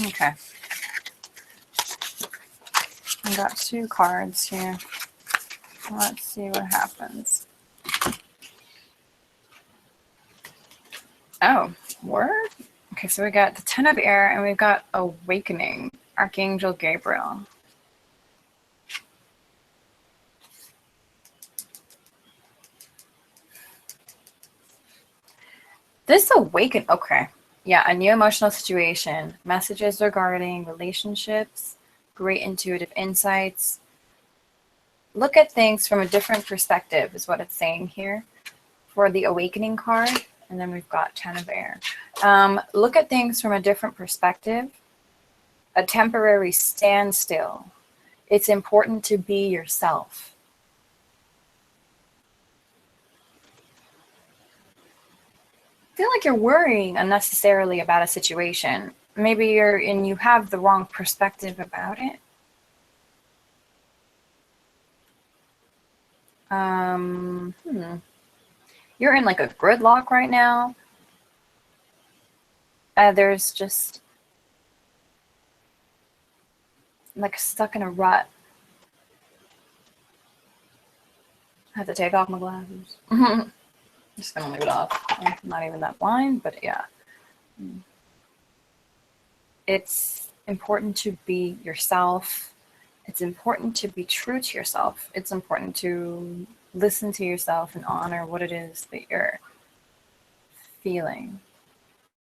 A: Okay. I got 2 cards here. Let's see what happens. Oh, word? Okay, so we got the 10 of air and we've got awakening, Archangel Gabriel. This awaken, okay. Yeah, a new emotional situation, messages regarding relationships, great intuitive insights. Look at things from a different perspective is what it's saying here for the awakening card. And then we've got 10 of air. Look at things from a different perspective, a temporary standstill. It's important to be yourself. I feel like you're worrying unnecessarily about a situation. Maybe you have the wrong perspective about it. You're in like a gridlock right now. There's just like stuck in a rut. I have to take off my glasses. Just gonna leave it off. I'm not even that blind, but yeah. It's important to be yourself. It's important to be true to yourself. It's important to listen to yourself and honor what it is that you're feeling.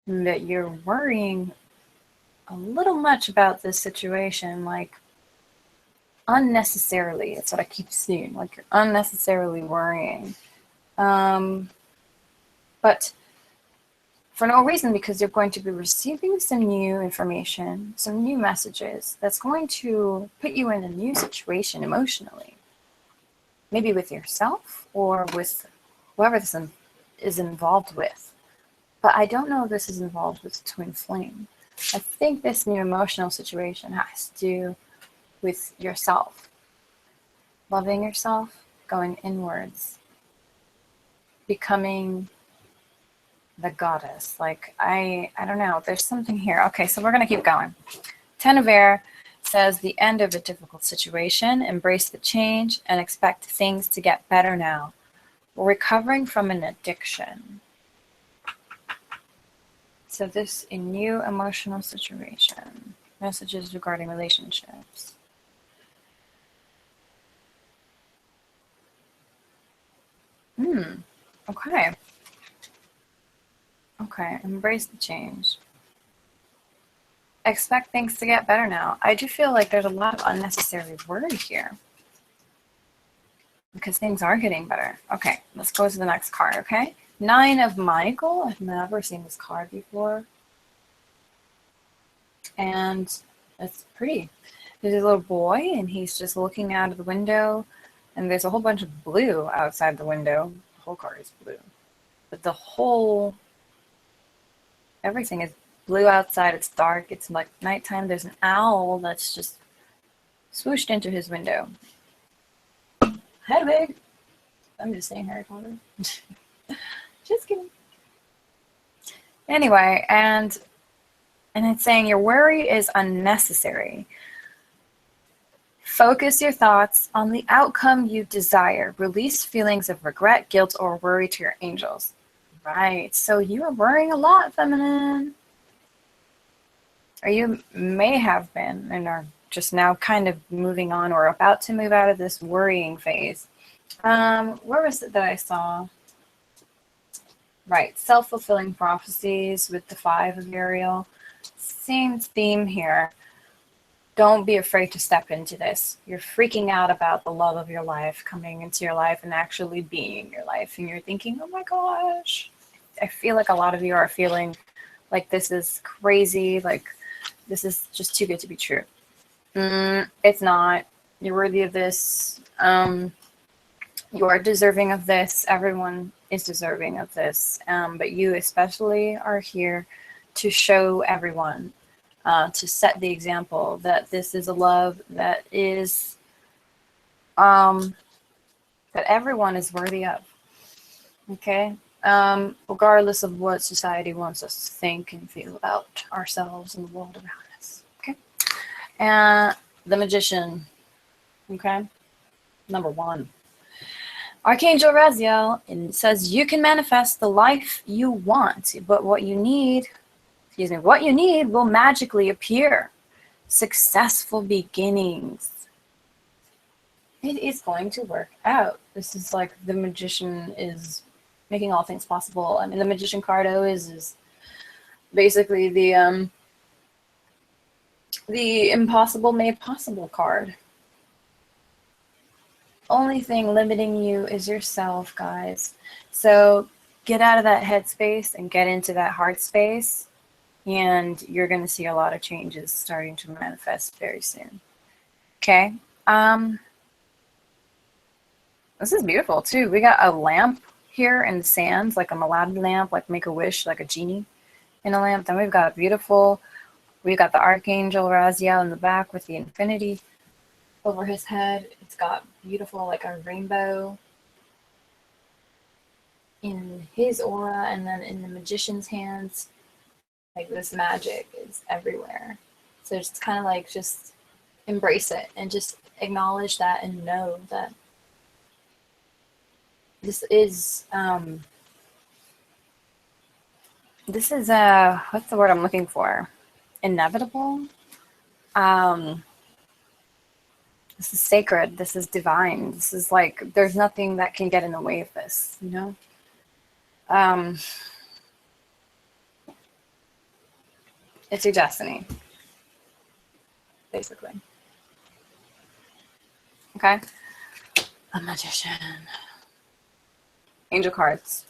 A: And that you're worrying a little much about this situation, like unnecessarily. It's what I keep seeing. Like you're unnecessarily worrying. But for no reason, because you're going to be receiving some new information, some new messages that's going to put you in a new situation emotionally. Maybe with yourself or with whoever this is involved with. But I don't know if this is involved with twin flame. I think this new emotional situation has to with yourself, loving yourself, going inwards, becoming the goddess. Like, I don't know, there's something here. Okay, so we're going to keep going. 10 of Air says the end of a difficult situation, embrace the change, and expect things to get better now. We're recovering from an addiction. So this, a new emotional situation. Messages regarding relationships. Okay. Okay, embrace the change. Expect things to get better now. I do feel like there's a lot of unnecessary worry here, because things are getting better. Okay, let's go to the next card, okay? 9 of Michael. I've never seen this card before. And it's pretty. There's a little boy, and he's just looking out of the window, and there's a whole bunch of blue outside the window. The whole card is blue. But everything is blue outside. It's dark. It's like nighttime. There's an owl that's just swooshed into his window. Hedwig! I'm just saying Harry Potter. Just kidding. Anyway, and it's saying your worry is unnecessary. Focus your thoughts on the outcome you desire. Release feelings of regret, guilt, or worry to your angels. Right, so you are worrying a lot, feminine. Or you may have been and are just now kind of moving on or about to move out of this worrying phase. Where was it that I saw? Right, self-fulfilling prophecies with the 5 of Uriel. Same theme here. Don't be afraid to step into this. You're freaking out about the love of your life coming into your life and actually being your life. And you're thinking, oh my gosh. I feel like a lot of you are feeling like this is crazy. Like this is just too good to be true. It's not. You're worthy of this. You are deserving of this. Everyone is deserving of this. But you especially are here to show everyone, to set the example that this is a love that is, that everyone is worthy of. Okay? Regardless of what society wants us to think and feel about ourselves and the world around us. Okay? And the Magician. Okay? Number 1. Archangel Zadkiel, and it says you can manifest the life you want, but what you need will magically appear. Successful beginnings. It is going to work out. This is like the Magician is making all things possible. I mean, the Magician card always is basically the impossible made possible card. Only thing limiting you is yourself, guys. So get out of that head space and get into that heart space, and you're going to see a lot of changes starting to manifest very soon. Okay? This is beautiful, too. We got a lamp here in the sands, like a Aladdin lamp, like Make-A-Wish, like a genie in a lamp. Then we've got we've got the Archangel Zadkiel in the back with the infinity over his head. It's got beautiful, like a rainbow in his aura, and then in the Magician's hands, like this magic is everywhere. So it's kind of like just embrace it and just acknowledge that and know that this is what's the word I'm looking for? Inevitable. This is sacred. This is divine. This is like, there's nothing that can get in the way of this, you know? It's your destiny, basically. Okay? A Magician. Angel cards.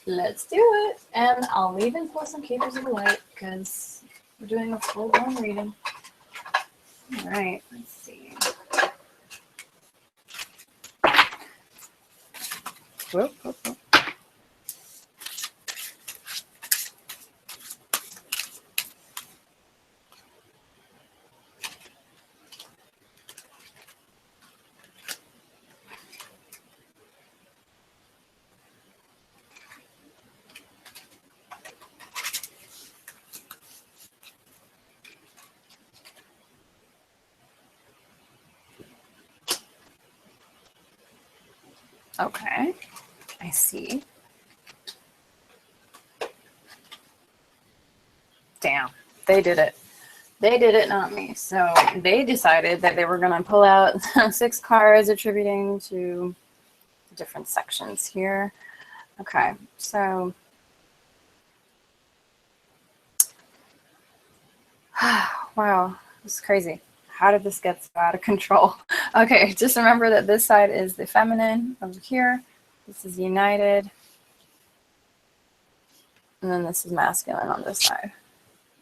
A: Let's do it. And I'll even pull some Keepers of the Light because we're doing a full-blown reading. All right, let's see. Whoop, whoop, whoop. Okay, I see. Damn, they did it. They did it, not me. So they decided that they were going to pull out 6 cards attributing to different sections here. Okay, so wow, this is crazy. How did this get so out of control? Okay, just remember that this side is the feminine over here. This is united. And then this is masculine on this side.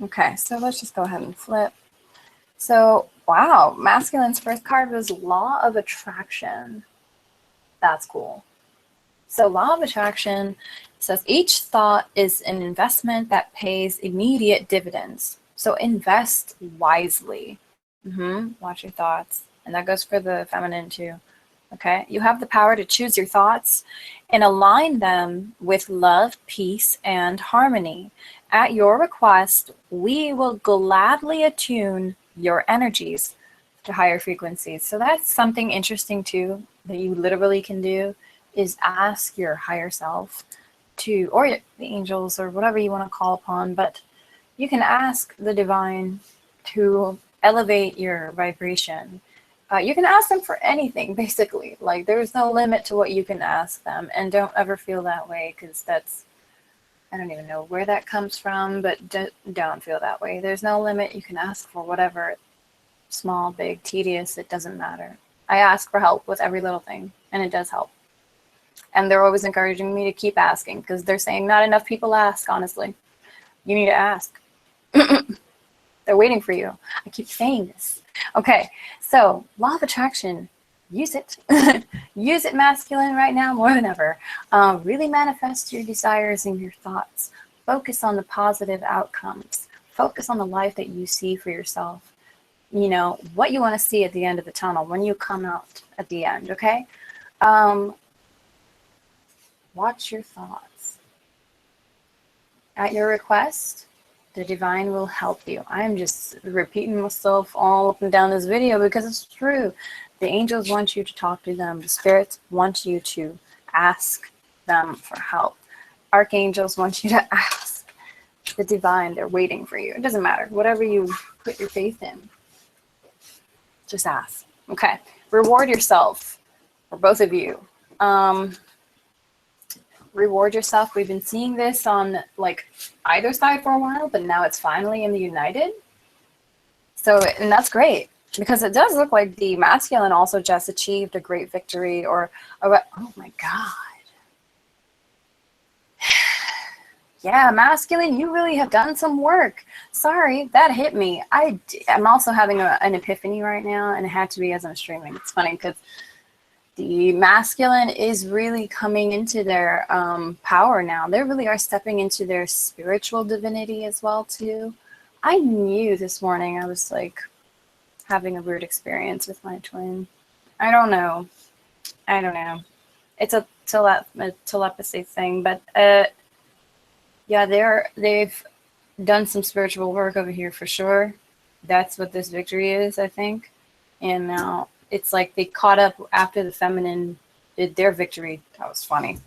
A: Okay, so let's just go ahead and flip. So, wow, masculine's first card was Law of Attraction. That's cool. So Law of Attraction says each thought is an investment that pays immediate dividends. So invest wisely. Watch your thoughts. And that goes for the feminine too. Okay, you have the power to choose your thoughts and align them with love, peace, and harmony. At your request, we will gladly attune your energies to higher frequencies. So that's something interesting too that you literally can do, is ask your higher self to, or the angels or whatever you want to call upon, but you can ask the divine to elevate your vibration. You can ask them for anything, basically. Like, there's no limit to what you can ask them, and don't ever feel that way, because that's, I don't even know where that comes from, but don't feel that way. There's no limit. You can ask for whatever, small, big, tedious, it doesn't matter. I ask for help with every little thing, and it does help. And they're always encouraging me to keep asking, because they're saying not enough people ask, honestly. You need to ask. They're waiting for you. I keep saying this. Okay, so Law of Attraction, use it. Use it, masculine, right now more than ever. Really manifest your desires and your thoughts. Focus on the positive outcomes. Focus on the life that you see for yourself. You know, what you want to see at the end of the tunnel when you come out at the end, okay? Watch your thoughts. At your request, the divine will help you. I'm just repeating myself all up and down this video because it's true. The angels want you to talk to them. The spirits want you to ask them for help. Archangels want you to ask the divine. They're waiting for you. It doesn't matter. Whatever you put your faith in, just ask. Okay. Reward yourself, for both of you. Reward yourself. We've been seeing this on like either side for a while, but now it's finally in the united. So, and that's great, because it does look like the masculine also just achieved a great victory, or oh my God. Yeah, masculine, you really have done some work. Sorry, that hit me. I'm also having an epiphany right now, and it had to be as I'm streaming. It's funny because the masculine is really coming into their power now. They really are stepping into their spiritual divinity as well, too. I knew this morning I was like having a weird experience with my twin. I don't know. It's a telepathy thing, but yeah, they've done some spiritual work over here for sure. That's what this victory is, I think. And now it's like they caught up after the feminine did their victory. That was funny.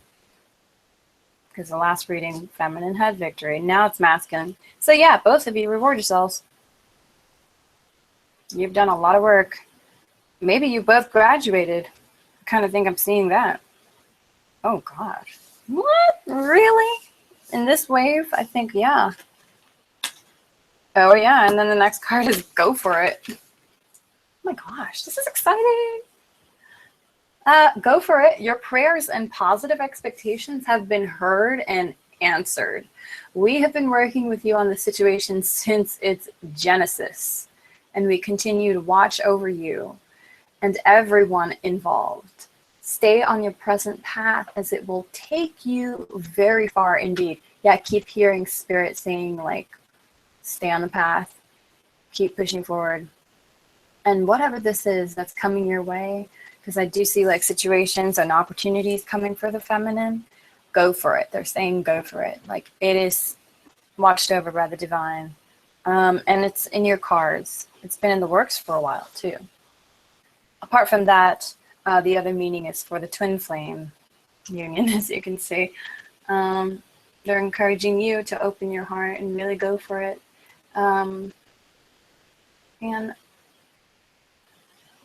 A: Because the last reading, feminine had victory. Now it's masculine. So yeah, both of you, reward yourselves. You've done a lot of work. Maybe you both graduated. I kind of think I'm seeing that. Oh, gosh. What? Really? In this wave? I think, yeah. Oh, yeah. And then the next card is go for it. Oh my gosh, this is exciting. Go for it. Your prayers and positive expectations have been heard and answered. We have been working with you on the situation since its genesis, and we continue to watch over you and everyone involved. Stay on your present path, as it will take you very far indeed. Yeah, I keep hearing spirit saying, like, stay on the path, keep pushing forward. And whatever this is that's coming your way, because I do see like situations and opportunities coming for the feminine, go for it. They're saying go for it. Like, it is watched over by the divine. And it's in your cards. It's been in the works for a while too. Apart from that, The other meaning is for the twin flame union, as you can see. They're encouraging you to open your heart and really go for it. And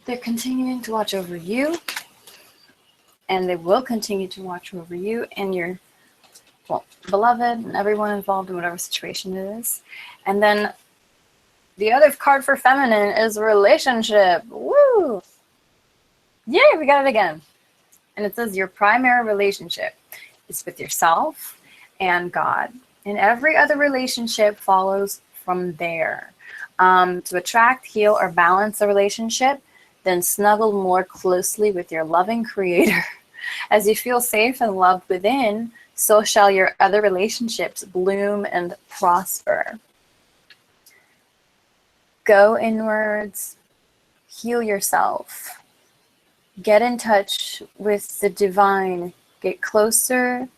A: they're continuing to watch over you, and they will continue to watch over you and your beloved and everyone involved in whatever situation it is. And then the other card for feminine is relationship. Woo! Yay, we got it again. And it says your primary relationship is with yourself and God. And every other relationship follows from there. To attract, heal, or balance a relationship, then snuggle more closely with your loving creator. As you feel safe and loved within, so shall your other relationships bloom and prosper. Go inwards, heal yourself, get in touch with the divine, get closer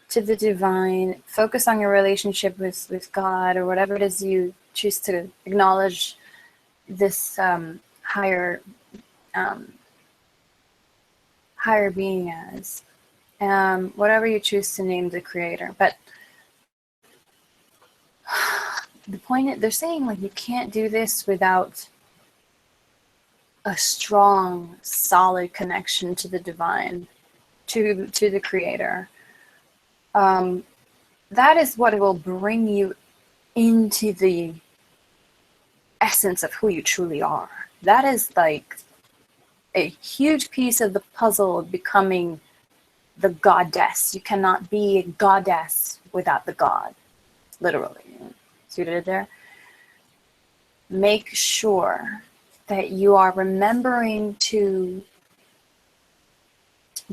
A: to the divine, focus on your relationship with God, or whatever it is you choose to acknowledge this higher being as, whatever you choose to name the creator. But the point is, they're saying, like, you can't do this without a strong, solid connection to the divine, to the creator. That is what will bring you into the essence of who you truly are. That is like a huge piece of the puzzle of becoming the goddess. You cannot be a goddess without the God, literally. See what I did there? Make sure that you are remembering to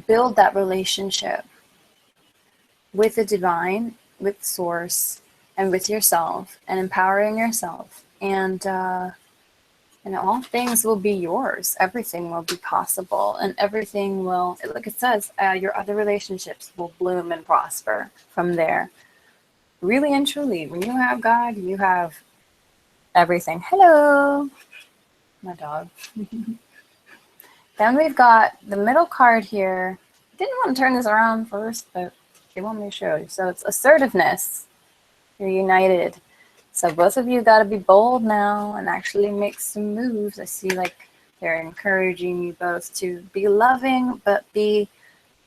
A: build that relationship with the divine, with source, and with yourself, and empowering yourself. And all things will be yours. Everything will be possible, and everything will, like it says, your other relationships will bloom and prosper from there. Really and truly, when you have God, you have everything. Hello, my dog. Then we've got the middle card here. I didn't want to turn this around first, but they want me to show you. So it's assertiveness. You're united. So both of you got to be bold now and actually make some moves. I see like they're encouraging you both to be loving, but be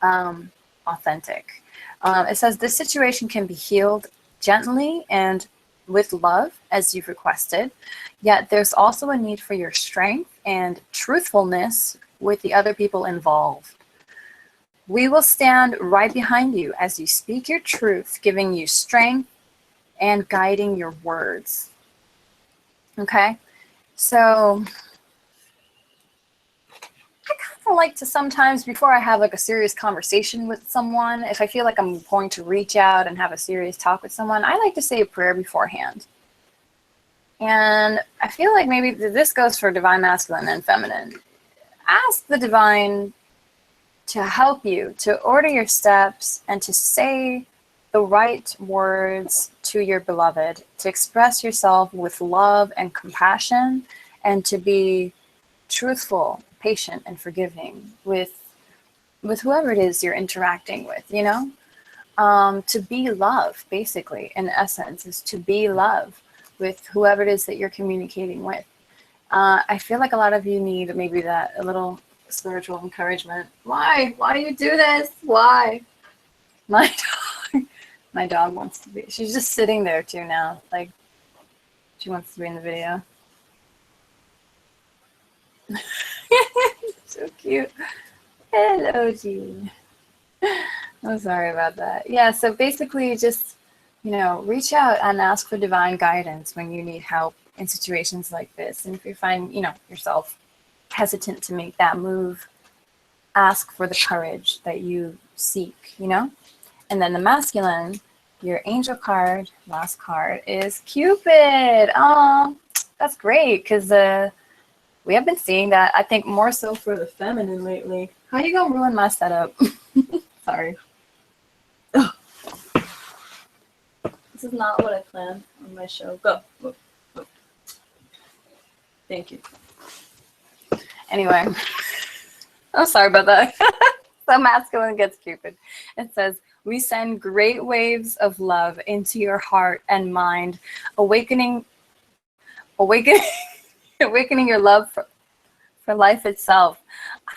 A: authentic. It says this situation can be healed gently and with love, as you've requested. Yet there's also a need for your strength and truthfulness with the other people involved. We will stand right behind you as you speak your truth, giving you strength and guiding your words. Okay? So I kind of like to sometimes, before I have like a serious conversation with someone, if I feel like I'm going to reach out and have a serious talk with someone, I like to say a prayer beforehand. And I feel like maybe this goes for divine masculine and feminine. Ask the divine to help you, to order your steps, and to say the right words to your beloved, to express yourself with love and compassion, and to be truthful, patient, and forgiving with whoever it is you're interacting with, you know? To be love, basically, in essence, is to be love with whoever it is that you're communicating with. I feel like a lot of you need maybe that a little spiritual encouragement. Why do you do this? Why? My dog wants to be, she's just sitting there too now, like she wants to be in the video. So cute. Hello, Jean. I'm sorry about that. Yeah, so basically just, you know, reach out and ask for divine guidance when you need help in situations like this. And if you find, you know, yourself hesitant to make that move, ask for the courage that you seek, you know? And then the masculine, your angel card, last card, is Cupid. Oh, that's great, because we have been seeing that, I think, more so for the feminine lately. How you gonna ruin my setup? Sorry. Ugh. This is not what I planned on my show. Go. Thank you. Anyway. I'm sorry about that. So masculine gets Cupid. It says, we send great waves of love into your heart and mind, awakening awakening awakening your love for life itself.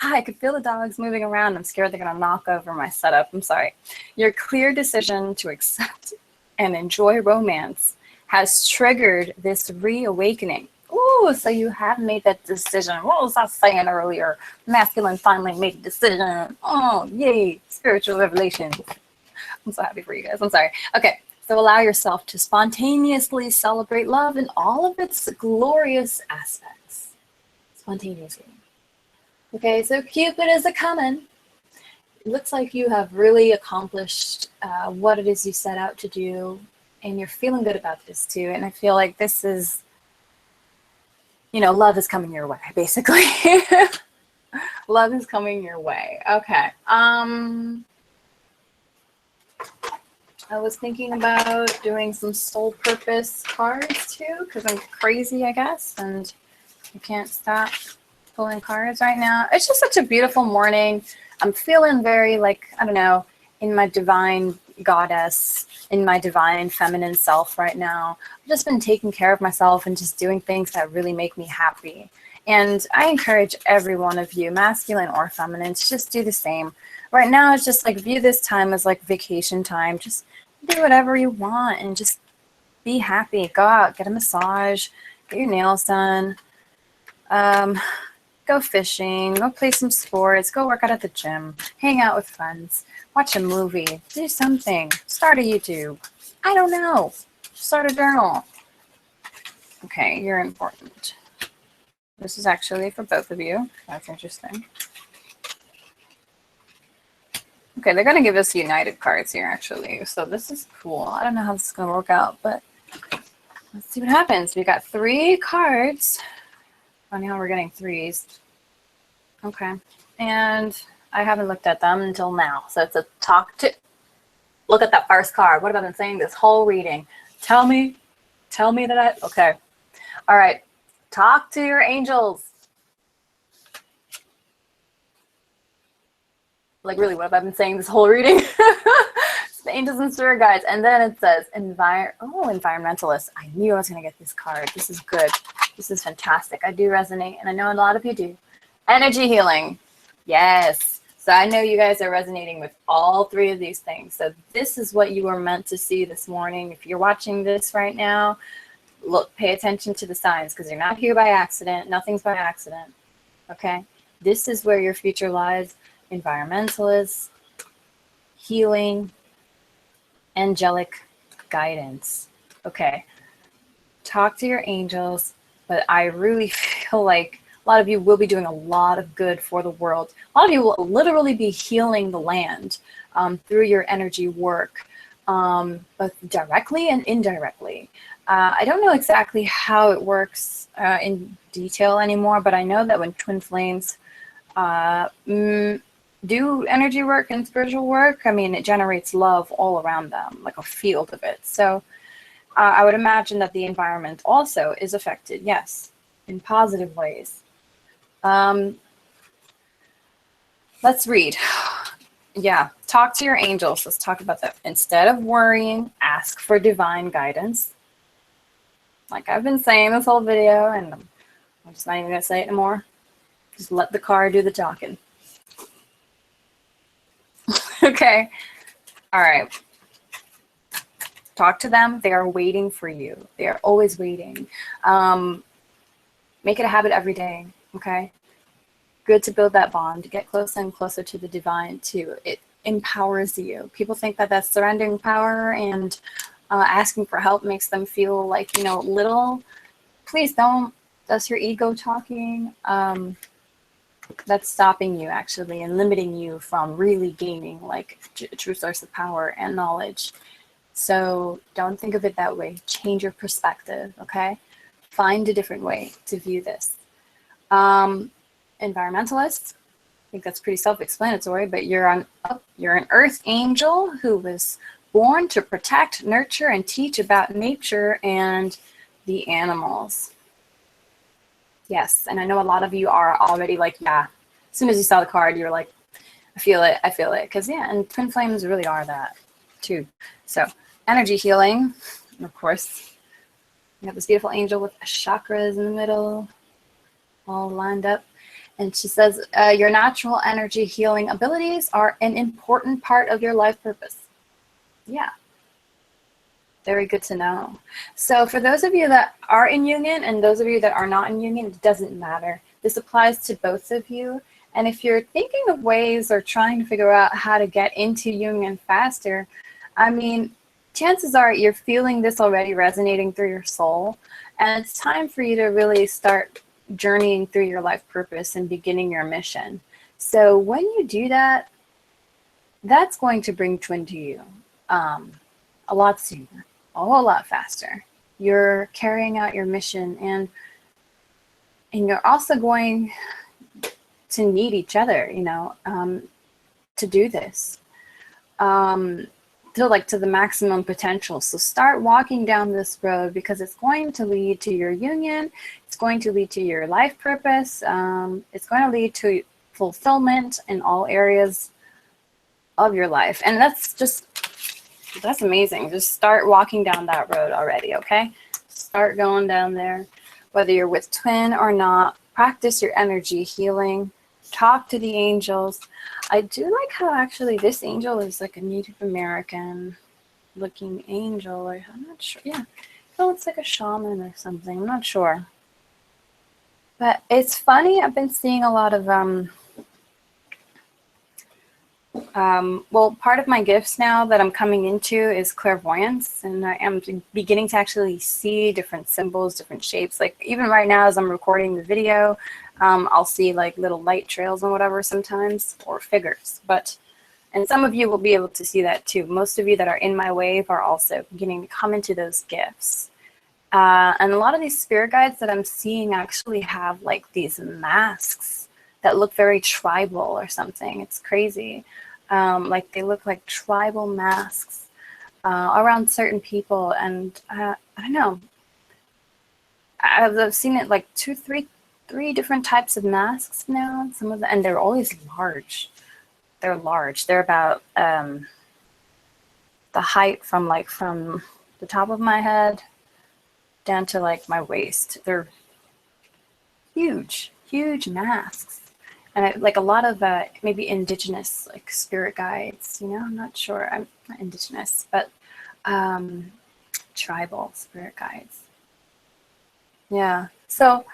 A: I could feel the dogs moving around. I'm scared they're gonna knock over my setup. I'm sorry. Your clear decision to accept and enjoy romance has triggered this reawakening. Ooh, so you have made that decision. What was I saying earlier? Masculine finally made a decision. Oh, yay, spiritual revelation. I'm so happy for you guys. I'm sorry. Okay, so allow yourself to spontaneously celebrate love in all of its glorious aspects. Spontaneously. Okay, so Cupid is a-coming. It looks like you have really accomplished what it is you set out to do, and you're feeling good about this too. And I feel like this is, you know, love is coming your way, basically. Love is coming your way. Okay. I was thinking about doing some soul purpose cards too, because I'm crazy, I guess, and I can't stop pulling cards right now. It's just such a beautiful morning. I'm feeling very, like, I don't know, in my divine goddess, in my divine feminine self right now. I've just been taking care of myself and just doing things that really make me happy. And I encourage every one of you, masculine or feminine, to just do the same. Right now, it's just like, view this time as like vacation time. Just do whatever you want and just be happy. Go out, get a massage, get your nails done. Go fishing, go play some sports, go work out at the gym, hang out with friends, watch a movie, do something, start a YouTube. I don't know. Start a journal. Okay, you're important. This is actually for both of you. That's interesting. Okay, they're going to give us united cards here, actually. So this is cool. I don't know how this is going to work out, but let's see what happens. We got 3 cards. Funny how we're getting 3s. Okay. And I haven't looked at them until now. So it's a talk to. Look at that first card. What have I been saying this whole reading? Tell me that I. Okay. All right. Talk to your angels. Like, really, what have I been saying this whole reading? It's the angels and spirit guides. And then it says, environmentalist. I knew I was going to get this card. This is good. This is fantastic. I do resonate, and I know a lot of you do. Energy healing. Yes. So I know you guys are resonating with all 3 of these things. So this is what you were meant to see this morning. If you're watching this right now, look, pay attention to the signs, because you're not here by accident. Nothing's by accident. Okay? This is where your future lies. Environmentalists, healing, angelic guidance. Okay. Talk to your angels. But I really feel like a lot of you will be doing a lot of good for the world. A lot of you will literally be healing the land through your energy work, both directly and indirectly. I don't know exactly how it works in detail anymore, but I know that when twin flames do energy work and spiritual work, I mean, it generates love all around them, like a field of it. So I would imagine that the environment also is affected, yes, in positive ways. Let's read. Yeah, talk to your angels. Let's talk about that. Instead of worrying, ask for divine guidance. Like I've been saying this whole video, and I'm just not even going to say it anymore. Just let the card do the talking. Okay. All right. Talk to them. They are waiting for you. They are always waiting. Make it a habit every day, okay? Good to build that bond, to get closer and closer to the divine too. It empowers you. People think that that's surrendering power, and asking for help makes them feel like, you know, little. Please don't. That's your ego talking. That's stopping you actually and limiting you from really gaining like a true source of power and knowledge. So don't think of it that way. Change your perspective, okay? Find a different way to view this. Environmentalists, I think that's pretty self-explanatory, but you're an earth angel who was born to protect, nurture, and teach about nature and the animals. Yes, and I know a lot of you are already like, yeah, As soon as you saw the card, you were like, I feel it, I feel it. Because, yeah, and twin flames really are that, too. So, energy healing, and of course, you have this beautiful angel with chakras in the middle, all lined up. And she says, your natural energy healing abilities are an important part of your life purpose. Yeah. Very good to know. So for those of you that are in union and those of you that are not in union, it doesn't matter. This applies to both of you. And if you're thinking of ways or trying to figure out how to get into union faster, I mean, chances are you're feeling this already resonating through your soul. And it's time for you to really start journeying through your life purpose and beginning your mission. So when you do that, that's going to bring twin to you a lot sooner, a whole lot faster. You're carrying out your mission, and you're also going to need each other, you know, to do this, to the maximum potential. So start walking down this road, because it's going to lead to your union. It's going to lead to your life purpose. It's going to lead to fulfillment in all areas of your life. And that's amazing. Just start walking down that road already, okay? Start going down there. Whether you're with twin or not, practice your energy healing. Talk to the angels. I do like how actually this angel is like a Native American looking angel. I'm not sure. Yeah, it looks like a shaman or something. I'm not sure. But it's funny. I've been seeing a lot of well, part of my gifts now that I'm coming into is clairvoyance, and I am beginning to actually see different symbols, different shapes. Like even right now as I'm recording the video, I'll see like little light trails and whatever sometimes, or figures. And some of you will be able to see that too. Most of you that are in my wave are also beginning to come into those gifts. And a lot of these spirit guides that I'm seeing actually have like these masks that look very tribal or something. It's crazy. Like they look like tribal masks around certain people. And I don't know. I've seen it like three different types of masks now. Some of them, and they're always large. They're large. They're about the height from the top of my head down to like my waist. They're huge, huge masks. And like a lot of maybe indigenous like spirit guides, you know, I'm not sure. I'm not indigenous, but tribal spirit guides. Yeah. So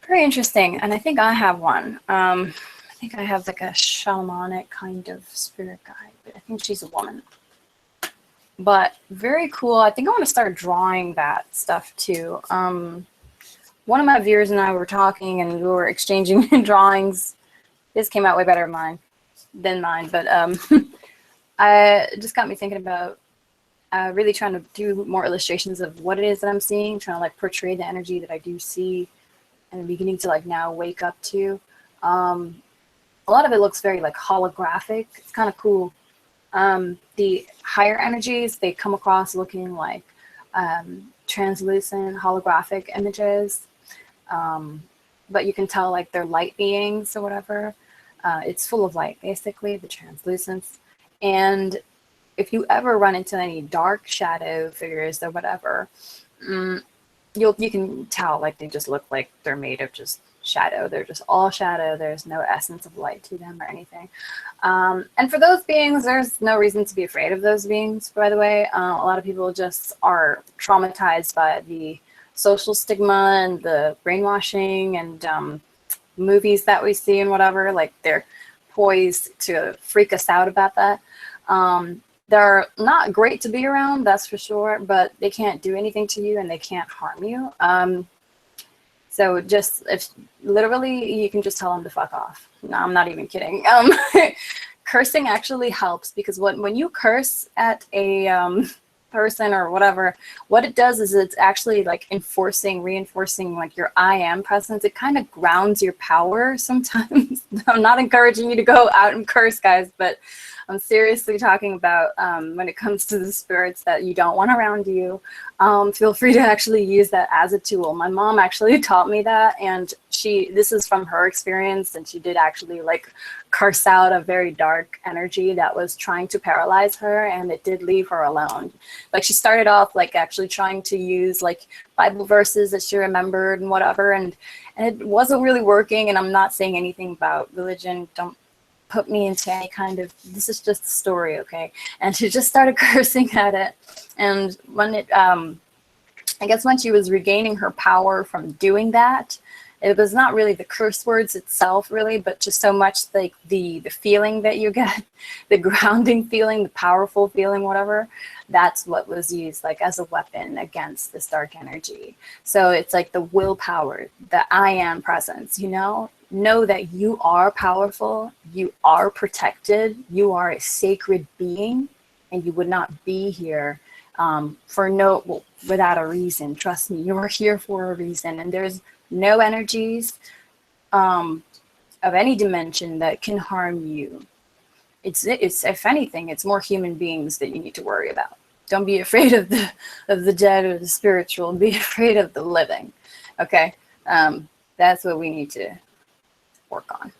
A: very interesting. And I think I have one. I think I have like a shamanic kind of spirit guide, but I think she's a woman. But very cool. I think I want to start drawing that stuff too. One of my viewers and I were talking, and we were exchanging drawings. His came out way better than mine, but it just got me thinking about really trying to do more illustrations of what it is that I'm seeing, trying to like portray the energy that I do see, and beginning to like now wake up to. A lot of it looks very like holographic. It's kind of cool. The higher energies, they come across looking like translucent holographic images. But you can tell like they're light beings or whatever. It's full of light, basically, the translucence. And if you ever run into any dark shadow figures or whatever, you can tell like they just look like they're made of just shadow. They're just all shadow. There's no essence of light to them or anything. And for those beings, there's no reason to be afraid of those beings, by the way. A lot of people just are traumatized by the social stigma and the brainwashing and movies that we see and whatever. Like they're poised to freak us out about that. They're not great to be around, that's for sure, but they can't do anything to you and they can't harm you. So just, if literally, you can just tell them to fuck off. No, I'm not even kidding. Cursing actually helps, because when you curse at a person or whatever, what it does is it's actually like reinforcing like your I am presence. It kind of grounds your power sometimes. I'm not encouraging you to go out and curse, guys, but I'm seriously talking about when it comes to the spirits that you don't want around you. Feel free to actually use that as a tool. My mom actually taught me that, and this is from her experience, and she did actually like curse out a very dark energy that was trying to paralyze her, and it did leave her alone. Like she started off like actually trying to use like Bible verses that she remembered and whatever, and it wasn't really working. And I'm not saying anything about religion. Don't put me into any kind of, this is just a story, okay? And she just started cursing at it. And when it, I guess when she was regaining her power from doing that, it was not really the curse words itself really, but just so much like the feeling that you get, the grounding feeling, the powerful feeling, whatever, that's what was used like as a weapon against this dark energy. So it's like the willpower, the I am presence, you know that you are powerful, you are protected, you are a sacred being, and you would not be here without a reason. Trust me, you're here for a reason, and there's no energies of any dimension that can harm you. It's if anything, it's more human beings that you need to worry about. Don't be afraid of the dead or the spiritual. Be afraid of the living. Okay, that's what we need to work on.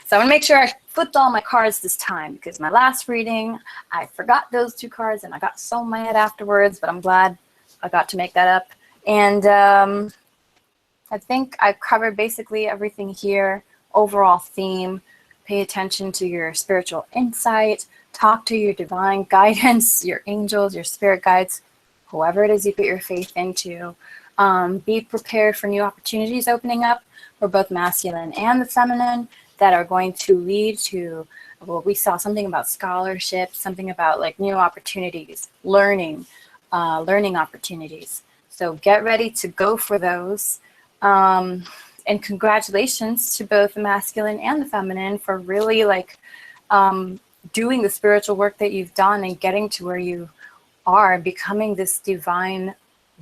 A: So I'm gonna make sure I flipped all my cards this time, because my last reading I forgot those 2 cards and I got so mad afterwards, but I'm glad I got to make that up. And I think I've covered basically everything here. Overall theme: pay attention to your spiritual insight, talk to your divine guidance, your angels, your spirit guides, whoever it is you put your faith into. Be prepared for new opportunities opening up for both masculine and the feminine that are going to lead to, well, we saw something about scholarship, something about like new opportunities, learning opportunities. So get ready to go for those. And congratulations to both the masculine and the feminine for really like doing the spiritual work that you've done and getting to where you are, becoming this divine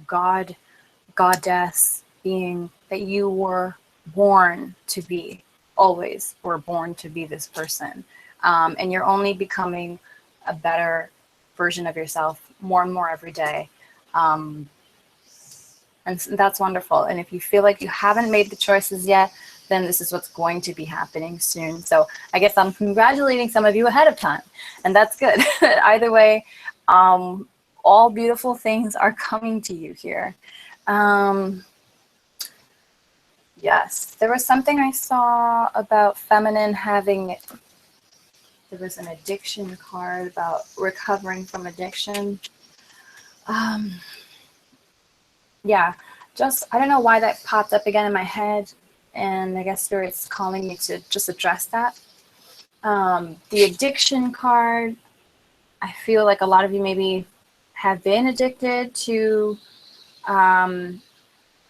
A: goddess being that you were born to be, always were born to be this person. And you're only becoming a better version of yourself more and more every day. And that's wonderful. And if you feel like you haven't made the choices yet, then this is what's going to be happening soon. So I guess I'm congratulating some of you ahead of time, and that's good. Either way, all beautiful things are coming to you here. Yes, there was something I saw about feminine having, there was an addiction card about recovering from addiction. Yeah, just, I don't know why that popped up again in my head, and I guess Spirit's calling me to just address that. The addiction card, I feel like a lot of you maybe have been addicted to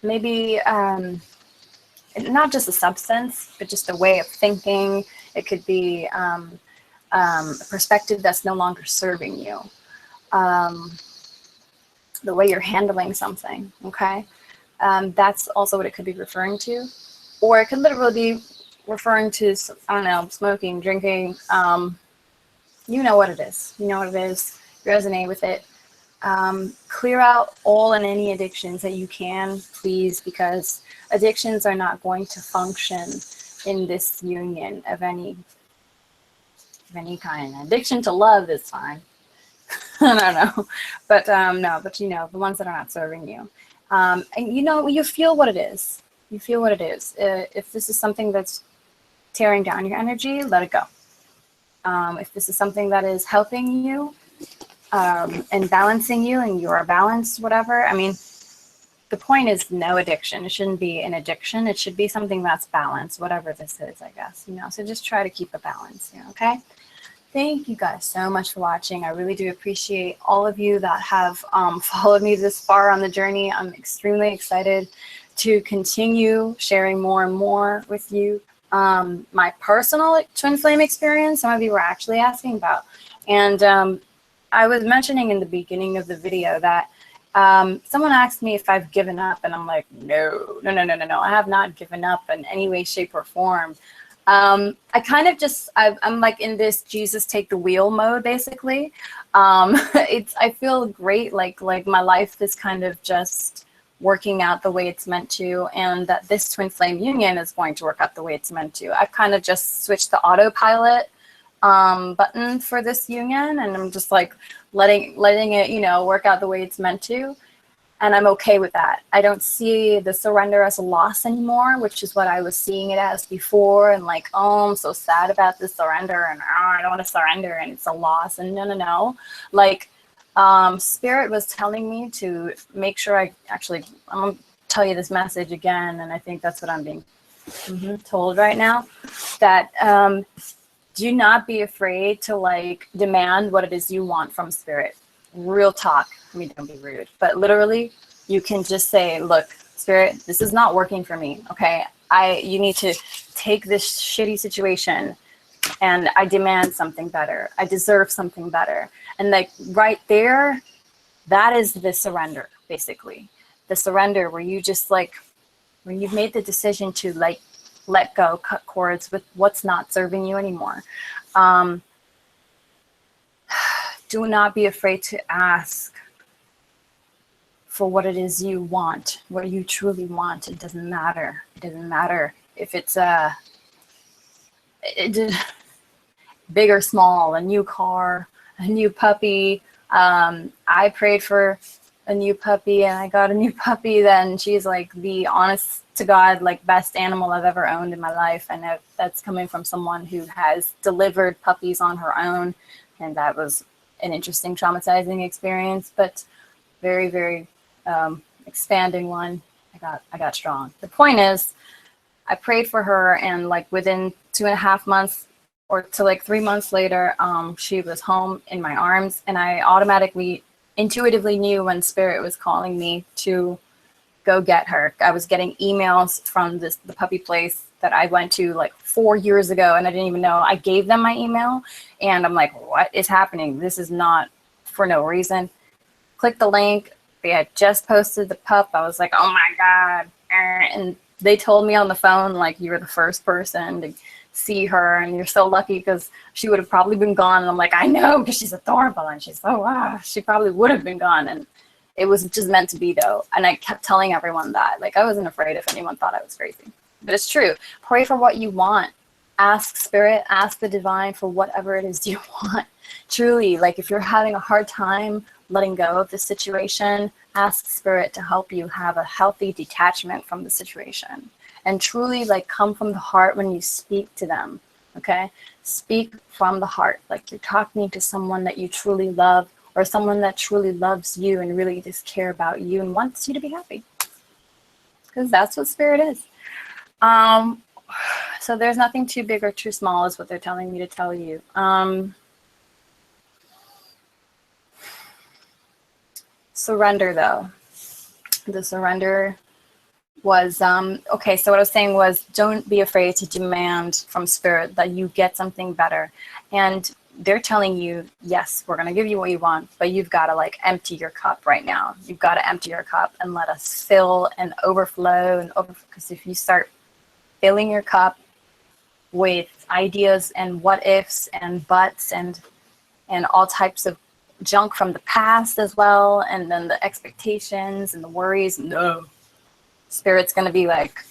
A: maybe not just a substance, but just a way of thinking. It could be a perspective that's no longer serving you. The way you're handling something, okay? That's also what it could be referring to. Or it could literally be referring to, I don't know, smoking, drinking. You know what it is. You know what it is. Resonate with it. Clear out all and any addictions that you can, please, because addictions are not going to function in this union of any kind. Addiction to love is fine. I don't know, but no, but you know, the ones that are not serving you. And you know, you feel what it is. You feel what it is. If this is something that's tearing down your energy, let it go. If this is something that is helping you and balancing you, and you are balanced, whatever. I mean, the point is no addiction. It shouldn't be an addiction. It should be something that's balanced, whatever this is, I guess, you know. So just try to keep a balance, you know, okay? Thank you guys so much for watching. I really do appreciate all of you that have followed me this far on the journey. I'm extremely excited to continue sharing more and more with you. My personal twin flame experience, some of you were actually asking about. And I was mentioning in the beginning of the video that someone asked me if I've given up, and I'm like, no. I have not given up in any way, shape, or form. I kind of just, I'm like in this Jesus take the wheel mode, basically. I feel great, like my life is kind of just working out the way it's meant to, and that this twin flame union is going to work out the way it's meant to. I've kind of just switched the autopilot button for this union, and I'm just like letting it, you know, work out the way it's meant to. And I'm okay with that. I don't see the surrender as a loss anymore, which is what I was seeing it as before. And like, oh, I'm so sad about this surrender, and oh, I don't want to surrender, and it's a loss. And no. Like, Spirit was telling me to make sure I'm going to tell you this message again, and I think that's what I'm being told right now, that do not be afraid to like demand what it is you want from Spirit. Real talk. I mean, don't be rude, but literally you can just say, look, Spirit, this is not working for me. Okay. You need to take this shitty situation, and I demand something better. I deserve something better. And like right there, that is the surrender, basically. The surrender where you just like, when you've made the decision to like let go, cut cords with what's not serving you anymore. Do not be afraid to ask for what it is you want, what you truly want. It doesn't matter. It doesn't matter if it's big or small, a new car, a new puppy. I prayed for a new puppy, and I got a new puppy. Then she's like the honest to God, like best animal I've ever owned in my life. And that's coming from someone who has delivered puppies on her own. And that was an interesting, traumatizing experience, but very, very expanding one. I got strong. The point is, I prayed for her, and like within 2.5 months or to like 3 months later, she was home in my arms, and I automatically, intuitively knew when Spirit was calling me to go get her. I was getting emails from the puppy place that I went to like 4 years ago, and I didn't even know. I gave them my email, and I'm like, what is happening? This is not for no reason. Click the link. They had just posted the pup. I was like, oh my God. And they told me on the phone, like, you were the first person to see her, and you're so lucky because she would have probably been gone. And I'm like, I know, because she's adorable, and she's so, she probably would have been gone. And it was just meant to be, though. And I kept telling everyone that. Like, I wasn't afraid if anyone thought I was crazy. But it's true. Pray for what you want. Ask Spirit, ask the divine for whatever it is you want. Truly, like if you're having a hard time letting go of the situation, ask Spirit to help you have a healthy detachment from the situation. And truly, like, come from the heart when you speak to them, okay? Speak from the heart, like you're talking to someone that you truly love, or someone that truly loves you and really just care about you and wants you to be happy. Because that's what Spirit is. So there's nothing too big or too small is what they're telling me to tell you. Surrender, though. The surrender was, okay, so what I was saying was, don't be afraid to demand from Spirit that you get something better. And they're telling you, yes, we're going to give you what you want, but you've got to like empty your cup right now. You've got to empty your cup and let us fill and overflow. Because if you start filling your cup with ideas and what ifs and buts and all types of junk from the past as well, and then the expectations and the worries, no, Spirit's going to be like,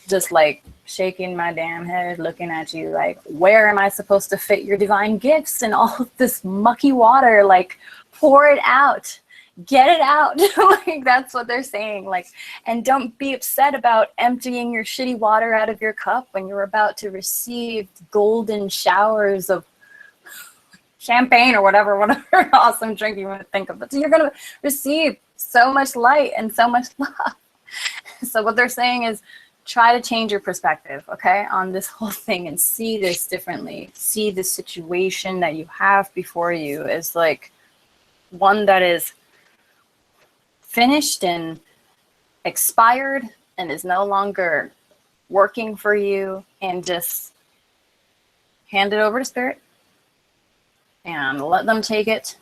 A: just like shaking my damn head, looking at you like, where am I supposed to fit your divine gifts and all of this mucky water? Like, pour it out, get it out. Like, that's what they're saying. Like, and don't be upset about emptying your shitty water out of your cup when you're about to receive golden showers of champagne or whatever awesome drink you want to think of. But you're going to receive so much light and so much love. So what they're saying is, try to change your perspective, okay, on this whole thing, and see this differently. See the situation that you have before you as like one that is finished and expired and is no longer working for you, and just hand it over to Spirit and let them take it,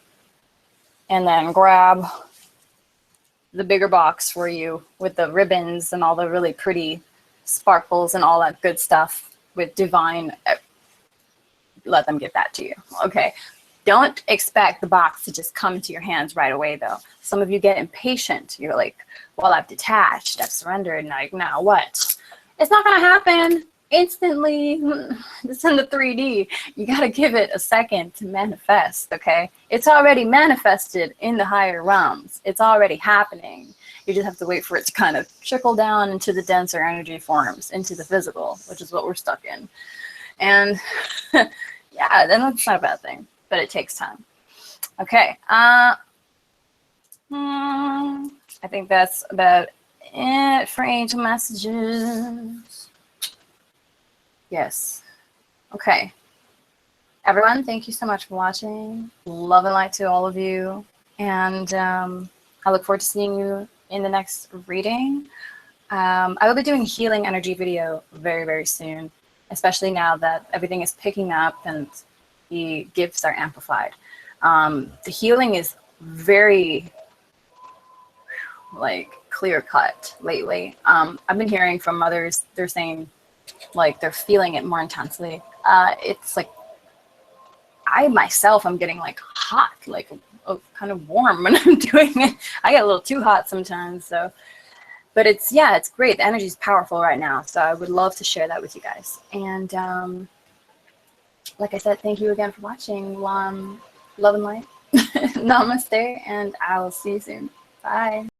A: and then grab the bigger box for you with the ribbons and all the really pretty sparkles and all that good stuff with divine. Let them give that to you, okay? Don't expect the box to just come into your hands right away, though. Some of you get impatient. You're like, well, I've detached, I've surrendered, like, now what? It's not going to happen instantly. It's in the 3D. You got to give it a second to manifest, okay? It's already manifested in the higher realms. It's already happening. You just have to wait for it to kind of trickle down into the denser energy forms, into the physical, which is what we're stuck in. And yeah, then that's not a bad thing, but it takes time. Okay. I think that's about it for angel messages. Yes. Okay. Everyone, thank you so much for watching. Love and light to all of you. And I look forward to seeing you in the next reading. I will be doing a healing energy video very, very soon, especially now that everything is picking up and the gifts are amplified. The healing is very like clear cut lately. I've been hearing from others, they're saying like they're feeling it more intensely. It's like I myself am getting like hot, like kind of warm when I'm doing it. I get a little too hot sometimes, so. But it's, yeah, it's great. The energy is powerful right now, so I would love to share that with you guys. And like I said, thank you again for watching. Love and light. Namaste, and I will see you soon. Bye.